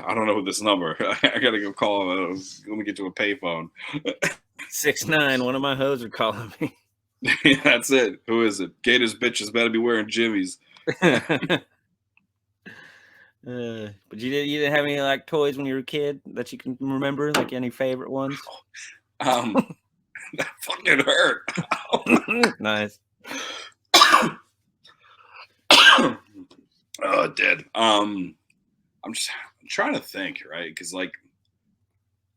I don't know this number. I gotta go call. Let me get to a payphone. 6'9". One of my hoes are calling me. That's it. Who is it? Gators bitches better be wearing jimmies. But you didn't have any like toys when you were a kid that you can remember, like any favorite ones? That fucking hurt. Nice. Oh, dead. I'm trying to think, right? Because like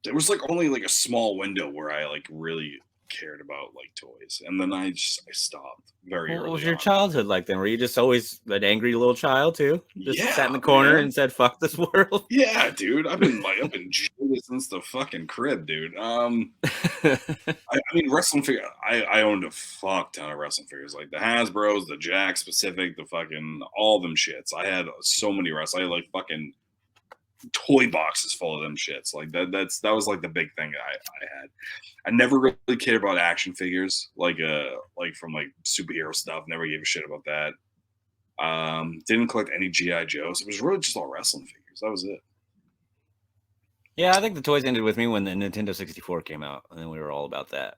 there was like only like a small window where I like really cared about like toys, and then I stopped very early. What was your childhood like then? Were you just always an angry little child too? Just sat in the corner and said "fuck this world"? Yeah, dude. I've been jaded since the fucking crib, dude. I mean, wrestling figure. I owned a fuck ton of wrestling figures, like the Hasbro's, the Jack Specific, the fucking all them shits. I had so many wrestlers. I had like fucking toy boxes full of them shits. Like that was like the big thing I had. I never really cared about action figures, like from like superhero stuff. Never gave a shit about that. Didn't collect any GI Joes. It was really just all wrestling figures. That was it. Yeah, I think the toys ended with me when the Nintendo 64 came out, and then we were all about that.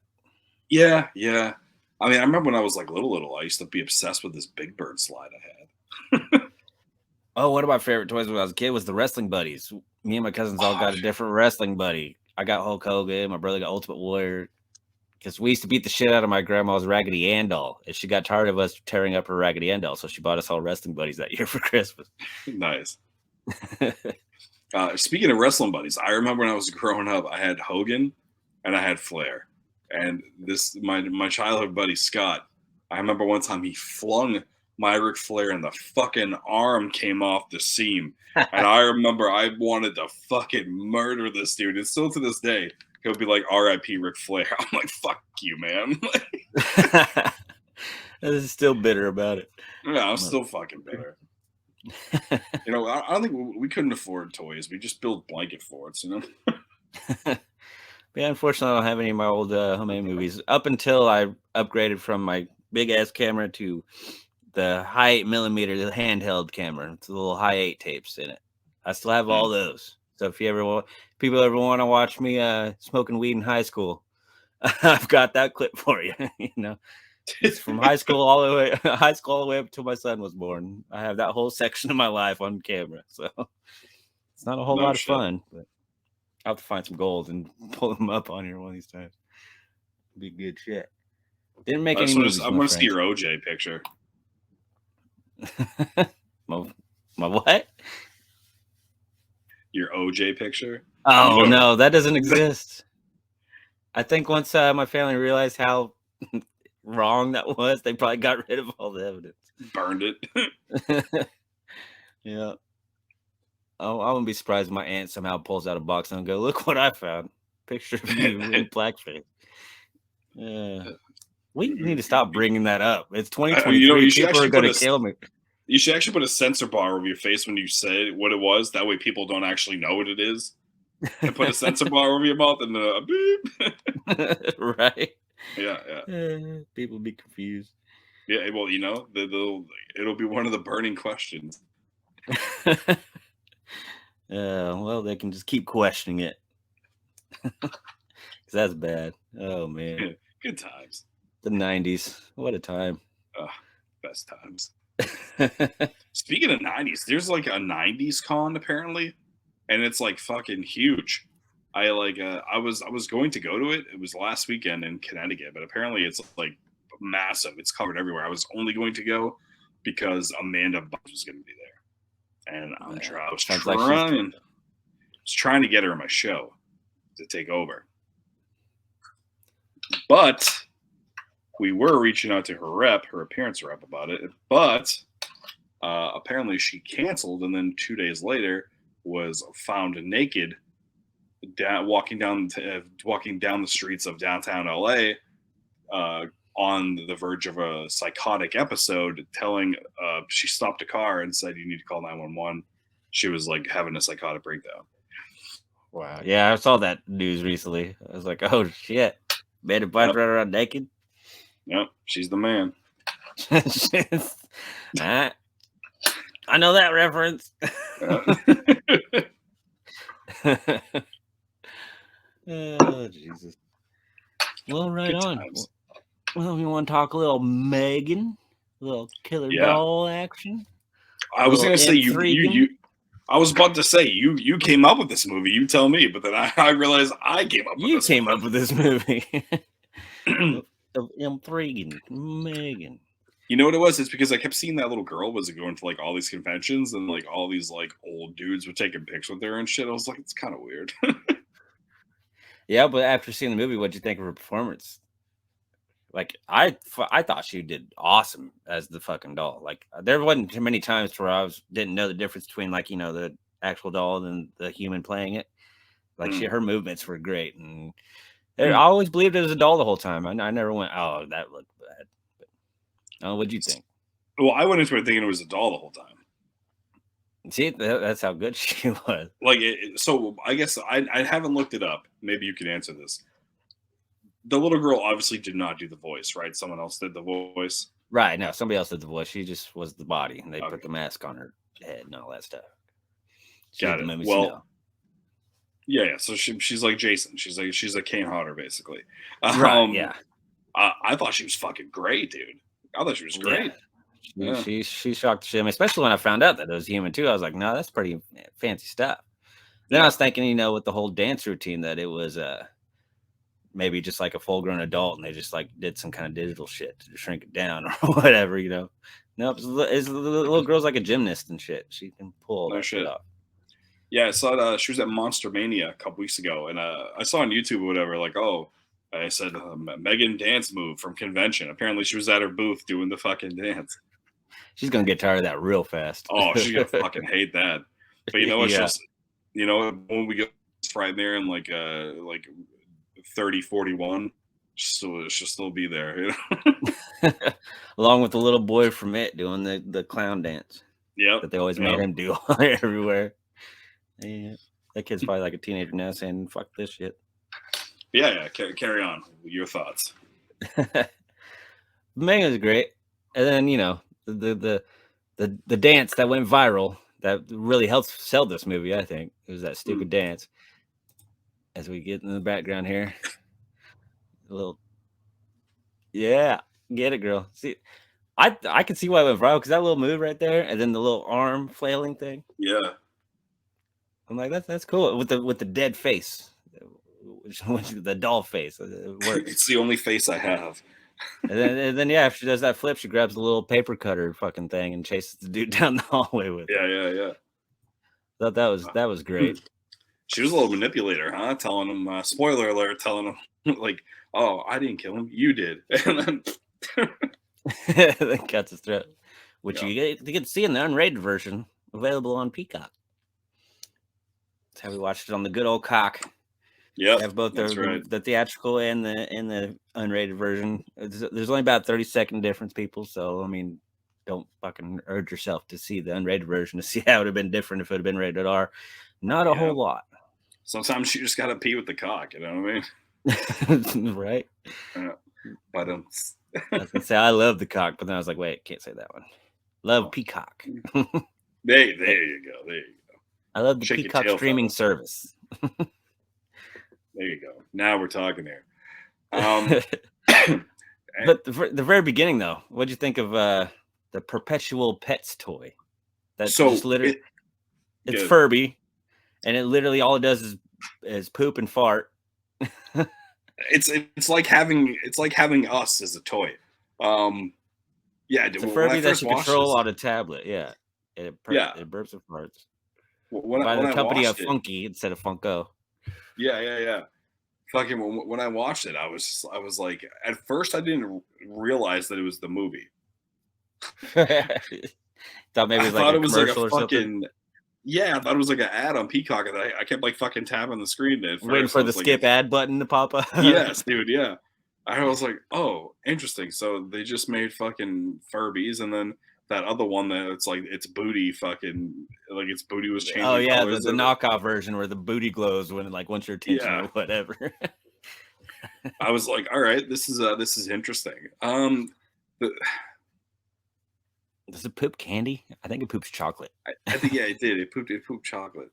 Yeah. I mean, I remember when I was like little, I used to be obsessed with this Big Bird slide I had. Oh, one of my favorite toys when I was a kid was the wrestling buddies. Me and my cousins all got a different wrestling buddy. I got Hulk Hogan. My brother got Ultimate Warrior. Because we used to beat the shit out of my grandma's Raggedy Ann doll. And she got tired of us tearing up her Raggedy Ann doll. So she bought us all wrestling buddies that year for Christmas. Nice. Speaking of wrestling buddies, I remember when I was growing up, I had Hogan and I had Flair. And my childhood buddy, Scott, I remember one time he flung my Ric Flair and the fucking arm came off the seam. And I remember I wanted to fucking murder this dude. And still to this day, he'll be like, R.I.P. Ric Flair. I'm like, fuck you, man. This is still bitter about it. Yeah, I'm still fucking bitter. I don't think we couldn't afford toys. We just built blanket forts, But yeah, unfortunately, I don't have any of my old homemade movies. Up until I upgraded from my big-ass camera to the high 8mm, the handheld camera. It's the little high 8 tapes in it. I still have all those. So if people ever want to watch me smoking weed in high school, I've got that clip for you. It's from high school all the way up until my son was born. I have that whole section of my life on camera. So it's not a whole lot of fun, but I'll have to find some gold and pull them up on here one of these times. It'd be good shit. Didn't make any movies. I want to see your OJ picture. my what? Your OJ picture? Oh no, that doesn't exist. I think once my family realized how wrong that was, they probably got rid of all the evidence. Burned it. Yeah. Oh, I wouldn't be surprised if my aunt somehow pulls out a box and go, "Look what I found! Picture of you in blackface." Yeah. We need to stop bringing that up. It's 2023. You should People are actually going put to a kill me. you should actually put a censor bar over your face when you say what it was. That way, people don't actually know what it is. And put a censor bar over your mouth and a beep. Right? Yeah, yeah, People be confused. yeah. Well, you know, it'll be one of the burning questions. Well, they can just keep questioning it. 'Cause that's bad. Oh man, Good times. the 90s. What a time. Best times. Speaking of 90s, there's like a 90s con apparently, and it's like fucking huge. I was going to go to it. It was last weekend in Connecticut, but apparently it's like massive. It's covered everywhere. I was only going to go because Amanda Bynes was going to be there, and I was trying to get her in my show to take over, but we were reaching out to her appearance rep about it, but apparently she canceled, and then 2 days later was found naked walking down the streets of downtown LA on the verge of a psychotic episode, telling she stopped a car and said, "You need to call 911." She was like having a psychotic breakdown. Wow. Yeah, I saw that news recently. I was like, oh shit. Amanda Bynes running around naked. Yep, she's the man. I know that reference. Oh, Jesus. Well, right Good on. times. Well, you want to talk a little M3GAN? A little killer doll action? I was going to say, I was about to say, you came up with this movie. You tell me, but then I realized I came up with this came up with this movie. M3GAN, M3GAN. You know what it was? It's because I kept seeing that little girl was going to like all these conventions, and like all these like old dudes were taking pics with her and shit. I was like, it's kind of weird. Yeah, but after seeing the movie, what'd you think of her performance? Like, I thought she did awesome as the fucking doll. Like, there wasn't too many times where I didn't know the difference between, like, you know, the actual doll and the human playing it. Like, her movements were great, and I always believed it was a doll the whole time. I never went, oh, that looked bad. But, what'd you think? Well, I went into it thinking it was a doll the whole time. See, that's how good she was. Like, so I guess I haven't looked it up. Maybe you can answer this. The little girl obviously did not do the voice, right? Someone else did the voice. Right. No, somebody else did the voice. She just was the body, and they put the mask on her head and all that stuff. Got it. Well, yeah. So she's like Jason. She's like Kane Hodder, basically. Right. Yeah. I thought she was fucking great, dude. I thought she was great. Yeah. She shocked the shit, especially when I found out that it was human too. I was like, no, that's pretty fancy stuff. Then I was thinking, you know, with the whole dance routine, that it was maybe just like a full-grown adult, and they just like did some kind of digital shit to shrink it down or whatever, you know. Nope, the little girl's like a gymnast and shit. She can pull that shit off. Yeah, I saw she was at Monster Mania a couple weeks ago, and I saw on YouTube or whatever, like, I said M3GAN dance move from convention. Apparently, she was at her booth doing the fucking dance. She's gonna get tired of that real fast. Oh, she's gonna fucking hate that. But you know what? You know, when we get right there in like 3041, she'll still be there. You know? Along with the little boy from It doing the clown dance. Yeah, that they always made him do everywhere. Yeah, that kid's probably like a teenager now saying "fuck this shit." Yeah. Carry on. Your thoughts. M3GAN was great, and then you know the dance that went viral that really helped sell this movie. I think it was that stupid dance. As we get in the background here, a little, get it, girl. See, I can see why it went viral, because that little move right there, and then the little arm flailing thing. Yeah, I'm like, that's cool with the dead face, which the doll face. It works. It's the only face I have. And then if she does that flip, she grabs a little paper cutter fucking thing and chases the dude down the hallway with it. Yeah. Thought that was great. She was a little manipulator, huh? Telling him, spoiler alert, telling him like, "Oh, I didn't kill him, you did," and then That cuts his throat, which yeah, you get to see in the unrated version, available on Peacock. That's how we watched it on the good old cock. yep, Have both that's right. the theatrical and the unrated version. There's only about 30-second difference, people. So I mean, don't fucking urge yourself to see the unrated version to see how it would have been different if it had been rated R. Not a Yeah. whole lot, Sometimes you just gotta pee with the cock. You know what I mean? right? But I was gonna say I love the cock, but then I was like, wait, can't say that one. Love Oh. Peacock. there you go. There you go. I love the Shake your Peacock tail, streaming fella. service. There you go. Now we're talking here. But the very beginning, though, what'd you think of the Perpetual Pets toy? That's So just literally it's good. Furby, and it literally all it does is poop and fart. It's like having us as a toy. Yeah, It's a when I Furby that first you watched control this, on a tablet. Yeah, it burps and farts when by the I company of watched it, Funky instead of Funko. yeah. Fucking when I watched it, I was like, at first I didn't realize that it was the movie. Thought maybe it I was like thought a it was like a commercial or something. fucking I thought it was like an ad on Peacock, and I kept like fucking tapping the screen. At Waiting first, for I the was like, skip ad button to pop up. yes, dude, yeah. I was like, oh, interesting. So they just made fucking Furbies, and then that other one that it's like its booty fucking like its booty was changing Oh yeah, colors. the knockoff version where the booty glows when like once your attention Yeah. or whatever. I was like, all right, this is interesting. The, Does it poop candy? I think it poops chocolate. I think it did. It pooped chocolate.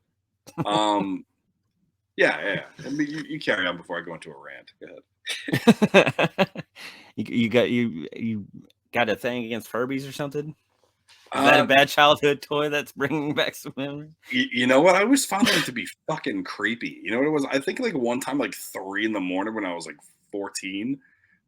Yeah. I mean, you carry on before I go into a rant. Go ahead. you got a thing against Furbies or something? Is that a bad childhood toy that's bringing back some memory? You know what? I always found them to be fucking creepy. You know what it was? I think like one time, like 3 a.m. when I was like 14,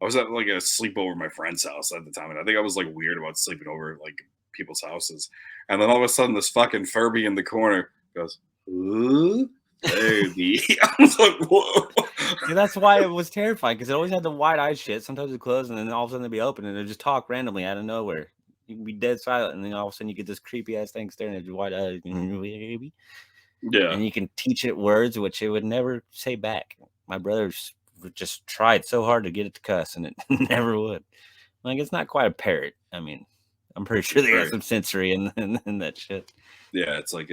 I was at like a sleepover at my friend's house at the time, and I think I was like weird about sleeping over at like people's houses. And then all of a sudden, this fucking Furby in the corner goes, "Ooh, Furby." I was like, "Whoa!" Yeah, that's why it was terrifying because it always had the wide-eyed shit. Sometimes it closed, and then all of a sudden it'd be open, and it'd just talk randomly out of nowhere. You can be dead silent, and then all of a sudden you get this creepy ass thing staring at your wide eyes, Yeah, and you can teach it words which it would never say back. My brothers just tried so hard to get it to cuss, and it never would. Like it's not quite a parrot. I mean, I'm pretty sure they got some sensory in that shit. Yeah, it's like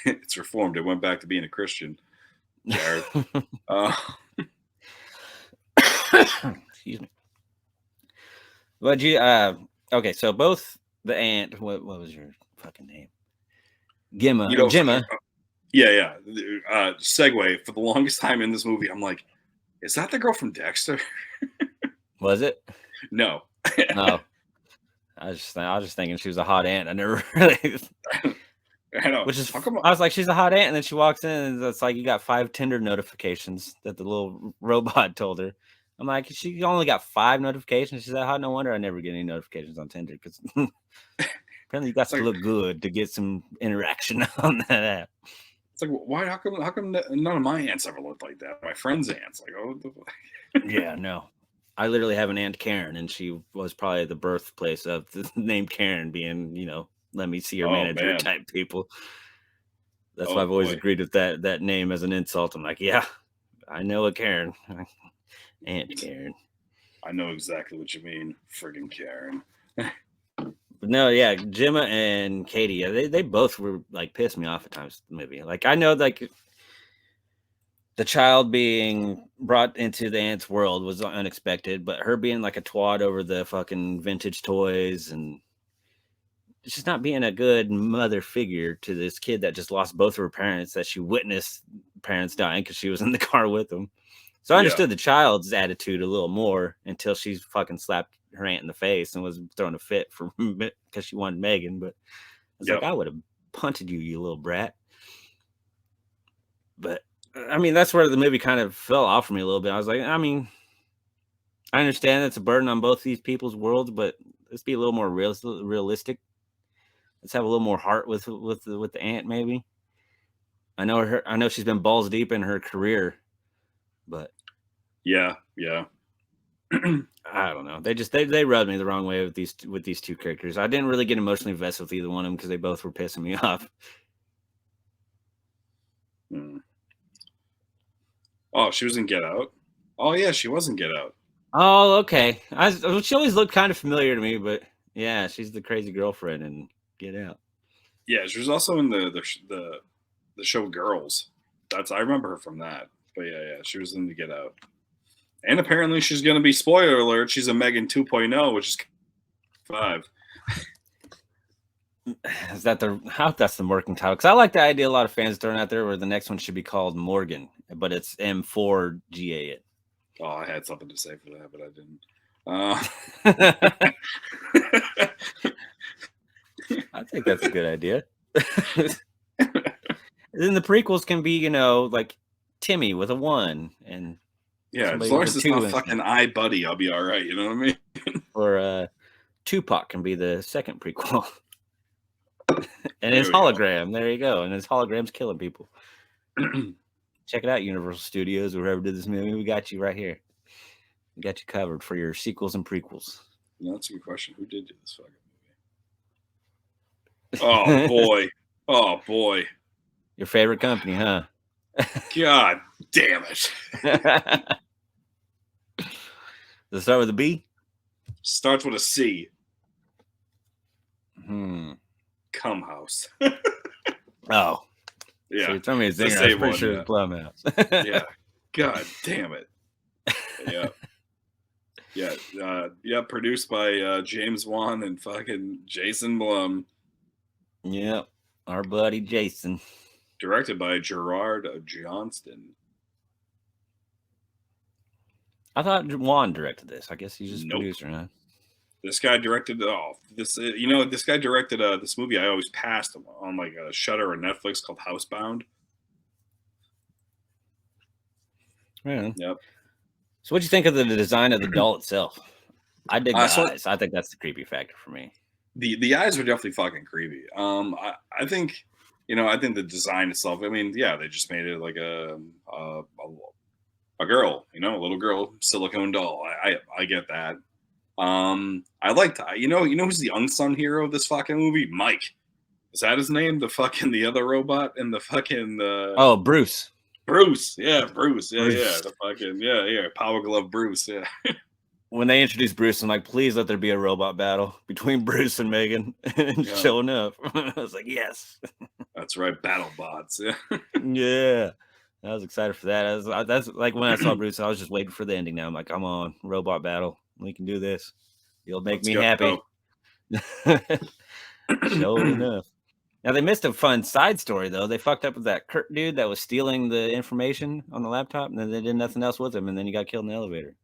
it's reformed. It went back to being a Christian. Jared. Excuse me. But you okay, so both the ant, what was your fucking name? Gemma. Yeah. Segue, for the longest time in this movie, I'm like, is that the girl from Dexter? Was it? No. No. I was just thinking she was a hot ant. I never really I know. Which is, I was like, she's a hot ant, and then she walks in, and it's like you got 5 Tinder notifications that the little robot told her. I'm like, she only got 5 notifications. She's like, hot. No wonder I never get any notifications on Tinder because apparently you got to look good to get some interaction on that app. It's like, why? How come none of my ants ever looked like that? My friends' ants, like, oh, yeah, no. I literally have an aunt Karen, and she was probably the birthplace of the name Karen being, let me see your manager type people. That's why I've always agreed with that name as an insult. I'm like, yeah, I know a Karen. Aunt Karen. I know exactly what you mean. Friggin' Karen. But no, yeah, Gemma and Katie, they both were like pissed me off at times in the movie. Like I know like the child being brought into the aunt's world was unexpected, but her being like a twat over the fucking vintage toys and just not being a good mother figure to this kid that just lost both of her parents, that she witnessed parents dying because she was in the car with them. So I understood the child's attitude a little more until she fucking slapped her aunt in the face and was throwing a fit for because she wanted Megan. But I was like, I would have punted you, you little brat. But I mean, that's where the movie kind of fell off for me a little bit. I was like, I mean, I understand it's a burden on both these people's worlds, but let's be a little more realistic. Let's have a little more heart with the aunt, maybe. I know she's been balls deep in her career, but Yeah. I don't know. They rubbed me the wrong way with these two characters. I didn't really get emotionally invested with either one of them because they both were pissing me off. Oh, she was in Get Out. Oh yeah, she was in Get Out. Oh, okay. She always looked kind of familiar to me, but yeah, she's the crazy girlfriend in Get Out. Yeah, she was also in the show Girls. I remember her from that. But yeah, she was in the Get Out. And apparently she's going to be, spoiler alert, she's a M3GAN 2.0, which is 5. Is that that's the working title? Because I like the idea a lot of fans throwing out there where the next one should be called Morgan, but it's M3GAN. Oh, I had something to say for that, but I didn't. I think that's a good idea. Then the prequels can be, like Timmy with a 1 and yeah, as long as it's not fucking iBuddy, I'll be all right. You know what I mean? Or Tupac can be the second prequel. And his hologram. There you go. And his hologram's killing people. Check it out, Universal Studios, or whoever did this movie. We got you right here. We got you covered for your sequels and prequels. No, that's a good question. Who did do this fucking movie? Oh boy. Oh boy. Your favorite company, huh? God damn it. Does it start with a B? Starts with a C. Cum House. Oh. Yeah. So you told me it's Zinger. I'm pretty sure it's Blumhouse. Yeah. God damn it. Yeah. Yeah. Produced by James Wan and fucking Jason Blum. Yep. Our buddy Jason. Directed by Gerard Johnston. I thought Juan directed this. I guess he's just a producer, huh? This guy directed this guy directed this movie I always passed on like a Shudder or Netflix called Housebound. Yeah. Yep. So what'd you think of the design of the doll itself? I dig the eyes. I think that's the creepy factor for me. The eyes are definitely fucking creepy. I think I think the design itself, I mean, yeah, they just made it like a girl, a little girl silicone doll. I get that. I like that. Who's the unsung hero of this fucking movie? Mike. Is that his name? The other robot and the fucking Oh, Bruce. Bruce. Yeah, Bruce. Yeah, Bruce. The fucking Power Glove Bruce. Yeah. When they introduced Bruce, I'm like, please let there be a robot battle between Bruce and M3GAN. And showing up. I was like, yes. That's right, BattleBots. Yeah. Yeah. I was excited for that. That's like when I saw Bruce, I was just waiting for the ending now. I'm like, come on, robot battle. We can do this. You'll make me happy. Sure enough. Now they missed a fun side story though. They fucked up with that Kurt dude that was stealing the information on the laptop, and then they did nothing else with him, and then he got killed in the elevator.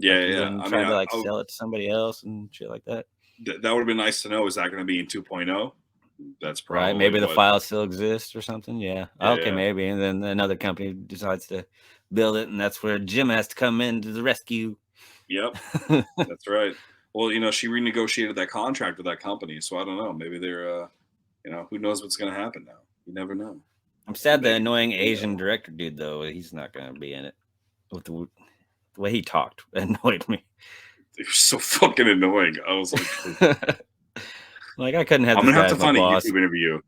Yeah, like, trying to sell it to somebody else and shit like that. That would have been nice to know. Is that going to be in 2.0? That's probably right. Maybe the file still exists or something. Yeah. Okay, maybe. And then another company decides to build it, and that's where Jim has to come in to the rescue. Yep, that's right. Well, she renegotiated that contract with that company, so I don't know. Maybe they're, who knows what's going to happen now? You never know. I'm sad the annoying Asian director dude, though, he's not going to be in it. With the way he talked annoyed me. It was so fucking annoying. I was like, like I couldn't have. I'm gonna have to find a YouTube interview.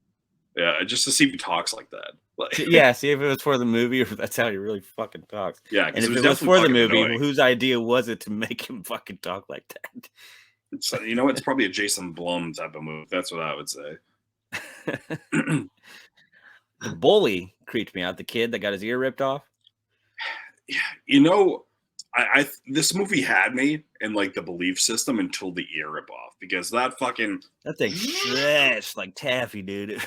Yeah, just to see if he talks like that. Yeah, see if it was for the movie or if that's how he really fucking talks. Yeah, and if it was for the movie, whose idea was it to make him fucking talk like that? So, it's probably a Jason Blum type of move. That's what I would say. The bully creeped me out. The kid that got his ear ripped off. I this movie had me in like the belief system until the ear rip off, because that thing stretched like taffy, dude.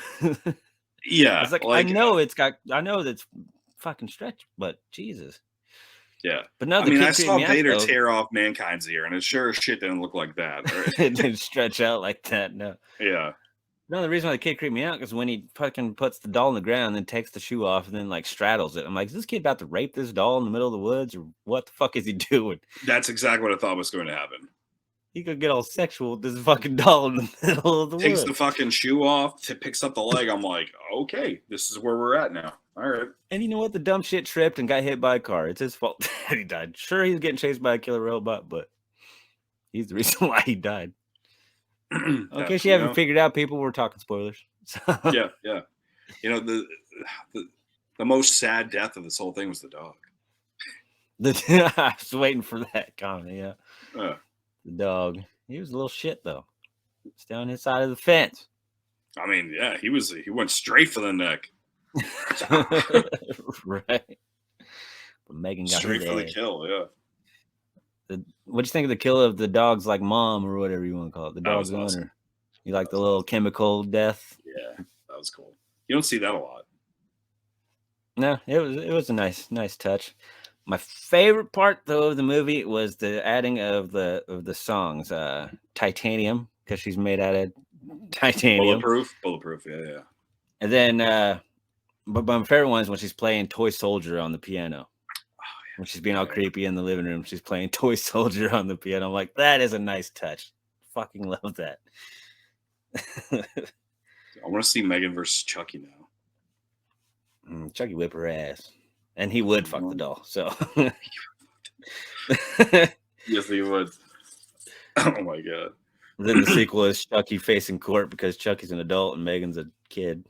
Yeah, it's like I know that's fucking stretched, but Jesus. Yeah, but no, I saw Vader tear off Mankind's ear, and it sure as shit didn't look like that. Right? It didn't stretch out like that. No. Yeah. No, the reason why the kid creeped me out is when he fucking puts the doll on the ground and then takes the shoe off and then like straddles it. I'm like, is this kid about to rape this doll in the middle of the woods, or what the fuck is he doing? That's exactly what I thought was going to happen. He could get all sexual with this fucking doll in the middle of the Takes woods. the fucking shoe off, picks up the leg. I'm like, okay, this is where we're at now. All right. And you know what? The dumb shit tripped and got hit by a car. It's his fault that he died. Sure, he's getting chased by a killer robot, but he's the reason why he died. In case you haven't figured out, people, we're talking spoilers. So. Yeah. You know, the most sad death of this whole thing was the dog. I was waiting for that comment. Yeah. The dog. He was a little shit though. It's down his side of the fence. I mean, yeah, he went straight for the neck. Right. But Megan got straight for the kill. Yeah. What'd you think of the kill of the dog's like mom or whatever you want to call it? The dog's owner. Awesome. You like the little chemical death? Yeah, that was cool. You don't see that a lot. No, it was a nice touch. My favorite part though of the movie was the adding of the songs, Titanium, because she's made out of titanium. Bulletproof, yeah. And then but my favorite one is when she's playing Toy Soldier on the piano. When she's being all creepy in the living room, she's playing Toy Soldier on the piano. I'm like, that is a nice touch. Fucking love that. I want to see Megan versus Chucky now. Chucky whip her ass. And he would fuck the doll. So yes, he would. Oh my god. Then the sequel is Chucky facing court because Chucky's an adult and Megan's a kid.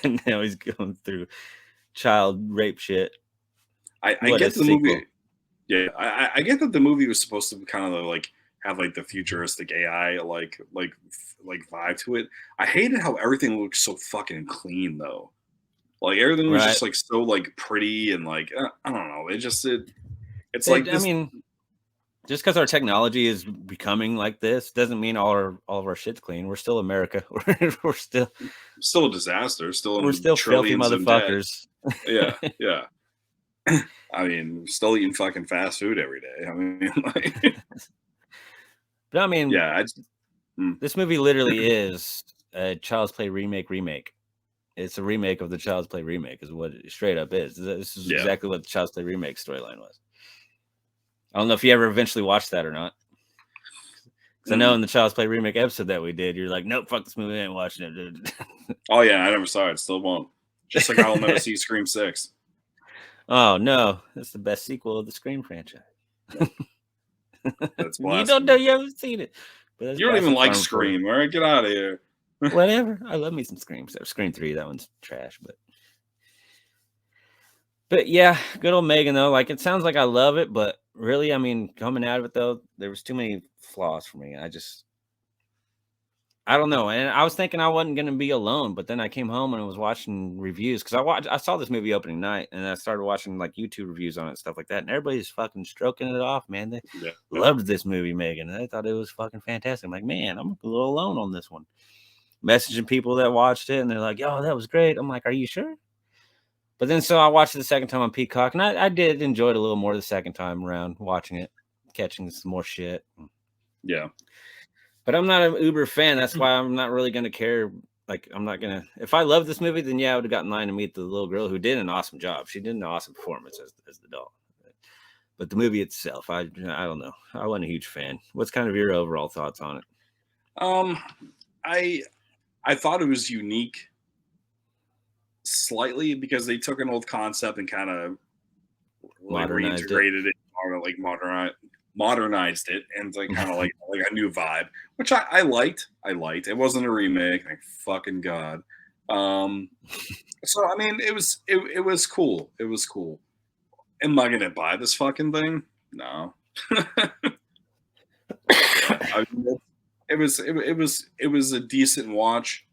And now he's going through child rape shit. I get the movie. Yeah, I get that the movie was supposed to kind of like have like the futuristic AI like vibe to it. I hated how everything looked so fucking clean though. Like everything was just like so like pretty and like I don't know. It's like this, I mean, just because our technology is becoming like this doesn't mean all of our shit's clean. We're still America. We're still a disaster. We're still filthy motherfuckers. Yeah. I mean, still eating fucking fast food every day. I mean, like, but I mean, yeah. This movie literally is a Child's Play remake. It's a remake of the Child's Play remake, is what it straight up is. This is exactly what the Child's Play remake storyline was. I don't know if you ever eventually watched that or not. Because I know in the Child's Play remake episode that we did, you're like, nope, fuck this movie, I ain't watching it, dude. Oh yeah, I never saw it. Still won't. Just like I'll never see Scream 6. Oh no, that's the best sequel of the Scream franchise. That's you don't know, you haven't seen it. But you don't even like Scream. All right, get out of here. Whatever. I love me some Scream. Scream 3, that one's trash, but yeah, good old Megan though. Like it sounds like I love it, but really, I mean, coming out of it though, there was too many flaws for me. I don't know. And I was thinking I wasn't going to be alone, but then I came home and I was watching reviews because I saw this movie opening night and I started watching like YouTube reviews on it and stuff like that. And everybody's fucking stroking it off, man. They loved this movie, Megan. And they thought it was fucking fantastic. I'm like, man, I'm a little alone on this one. Messaging people that watched it and they're like, oh, that was great. I'm like, are you sure? But then so I watched it the second time on Peacock and I did enjoy it a little more the second time around watching it, catching some more shit. Yeah. But I'm not an Uber fan. That's why I'm not really going to care. Like, I'm not going to. If I love this movie, then yeah, I would have gotten in line to meet the little girl who did an awesome job. She did an awesome performance as the doll. But the movie itself, I don't know. I wasn't a huge fan. What's kind of your overall thoughts on it? I thought it was unique slightly because they took an old concept and kind of like reintegrated it or like modernized it and like kind of like a new vibe, which I liked. It wasn't a remake, thank fucking God. So I mean, it was cool. It was cool. Am I gonna buy this fucking thing? No. I mean, it was a decent watch.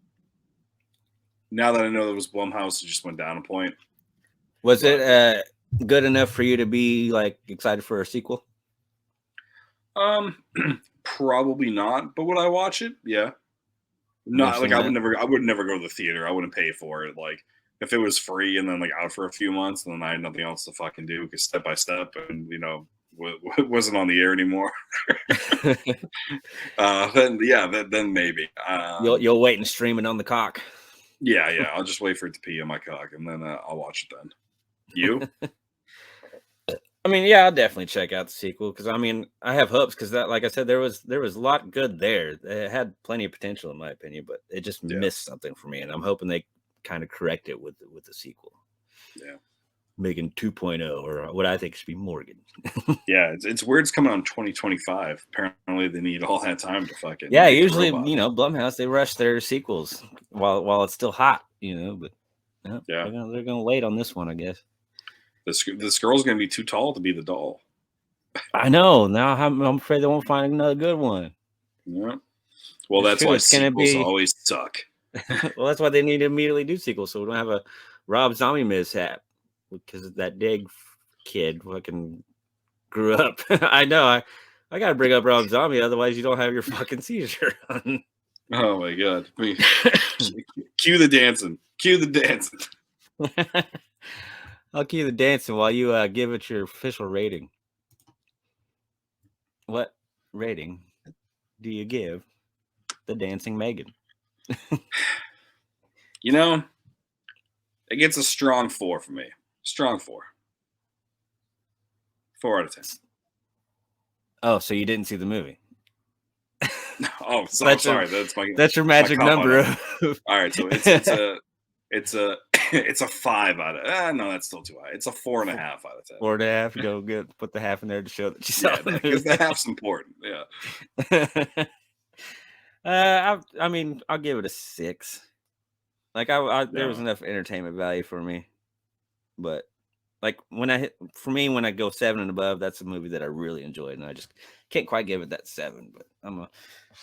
Now that I know there was Blumhouse, it just went down a point. Was it good enough for you to be like excited for a sequel? Probably not. But would I watch it? Yeah. Not like I would never go to the theater. I wouldn't pay for it. Like if it was free and then like out for a few months and then I had nothing else to fucking do because Step by Step and wasn't on the air anymore. Then maybe. You'll wait and stream it on the cock. Yeah. I'll just wait for it to pee on my cock and then I'll watch it then. You? I mean, yeah, I'll definitely check out the sequel because I mean, I have hopes because that, like I said, there was a lot good there. It had plenty of potential, in my opinion, but it just Yeah. missed something for me, and I'm hoping they kind of correct it with the sequel. Yeah. M3GAN 2.0, or what I think should be Morgan. Yeah, it's weird. It's coming out in 2025. Apparently, they need all that time to fucking Yeah, make the usually, robot. Blumhouse, they rush their sequels while it's still hot, but no, Yeah. they're gonna wait on this one, I guess. This girl's gonna be too tall to be the doll. I know. Now I'm afraid they won't find another good one. Yeah. Well, It's that's true, why it's gonna sequels be- always suck. Well, that's why they need to immediately do sequels, so we don't have a Rob Zombie mishap because that Dig kid fucking grew up. I know. I gotta bring up Rob Zombie, otherwise you don't have your fucking seizure. Oh my god! Cue the dancing. Cue the dancing. I'll cue the dancing while you give it your official rating. What rating do you give the Dancing M3GAN? It gets a strong 4 for me. Strong 4. 4 out of 10. Oh, so you didn't see the movie? Oh, sorry. That's your magic number. All right, so it's a 5 out of. No, that's still too high. It's a 4.5 out of 10. 4.5. Go good. Put the half in there to show that you saw. Yeah, because the half's important. Yeah. I mean, I'll give it a 6. Like there was enough entertainment value for me, but like when I go 7 and above, that's a movie that I really enjoyed, and I just can't quite give it that 7. But I'm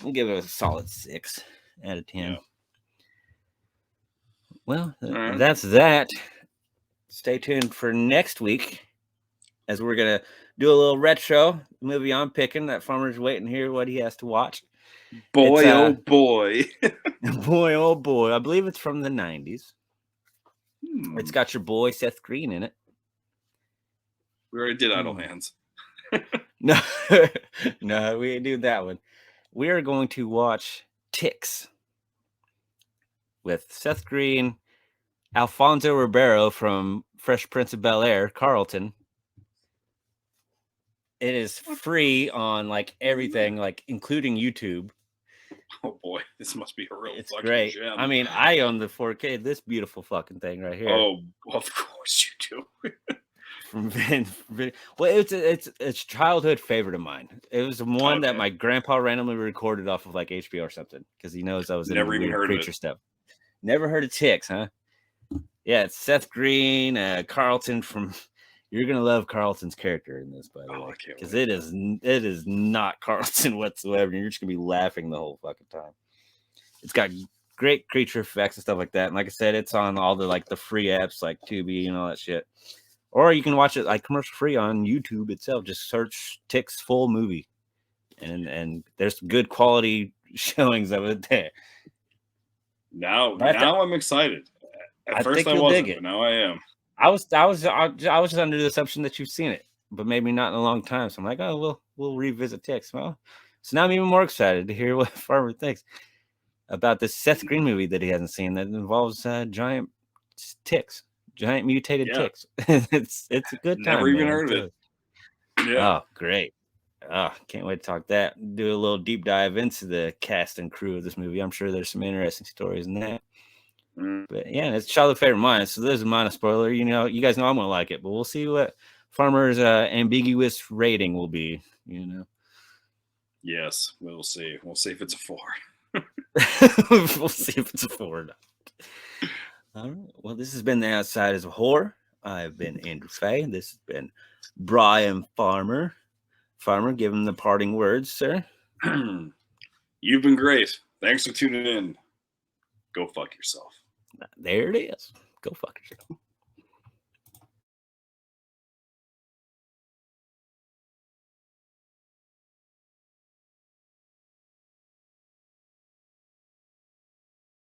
gonna give it a solid 6 out of 10. Yeah. Well, right. That's that. Stay tuned for next week, as we're gonna do a little retro movie I'm picking. That Farmer's waiting here what he has to watch. Boy, oh boy. Boy, oh boy. I believe it's from the 90s. It's got your boy Seth Green in it. We already did Idle Hands. No, no, we didn't do that one. We are going to watch Ticks with Seth Green, Alfonso Ribeiro from Fresh Prince of Bel-Air, Carlton. It is free on like everything, like including YouTube. Oh boy, this must be a real It's fucking great. gem. I mean, I own the 4K. This beautiful fucking thing right here. Oh, of course you do. From well, it's childhood favorite of mine. It was one that my grandpa randomly recorded off of like HBO or something because he knows I was Never into even weird heard creature of it. stuff. Never heard of Ticks, huh? Yeah, it's Seth Green, Carlton from. You're gonna love Carlton's character in this, by the way, because it is not Carlton whatsoever. You're just gonna be laughing the whole fucking time. It's got great creature effects and stuff like that. And like I said, it's on all the like the free apps like Tubi and all that shit. Or you can watch it like commercial free on YouTube itself. Just search Ticks full movie, and there's good quality showings of it there. Now I'm excited. At first I wasn't, but now I am. I was just under the assumption that you've seen it, but maybe not in a long time. So I'm like, oh, we'll revisit Ticks. Well, so now I'm even more excited to hear what Farmer thinks about this Seth Green movie that he hasn't seen that involves giant ticks. Giant mutated ticks. It's a good time. Never even heard of it. Yeah. Oh, great. Oh, can't wait to talk that. Do a little deep dive into the cast and crew of this movie. I'm sure there's some interesting stories in that. But yeah, it's childhood favorite of mine. So there's a minor spoiler. You guys know I'm gonna like it, but we'll see what Farmer's ambiguous rating will be. Yes, we'll see. We'll see if it's a 4. We'll see if it's a 4 or not. All right. Well, this has been The Outsiders of Horror. I've been Andrew Fay. This has been Brian Farmer. Farmer, give him the parting words, sir. You've been great. Thanks for tuning in. Go fuck yourself. There it is. Go fuck yourself.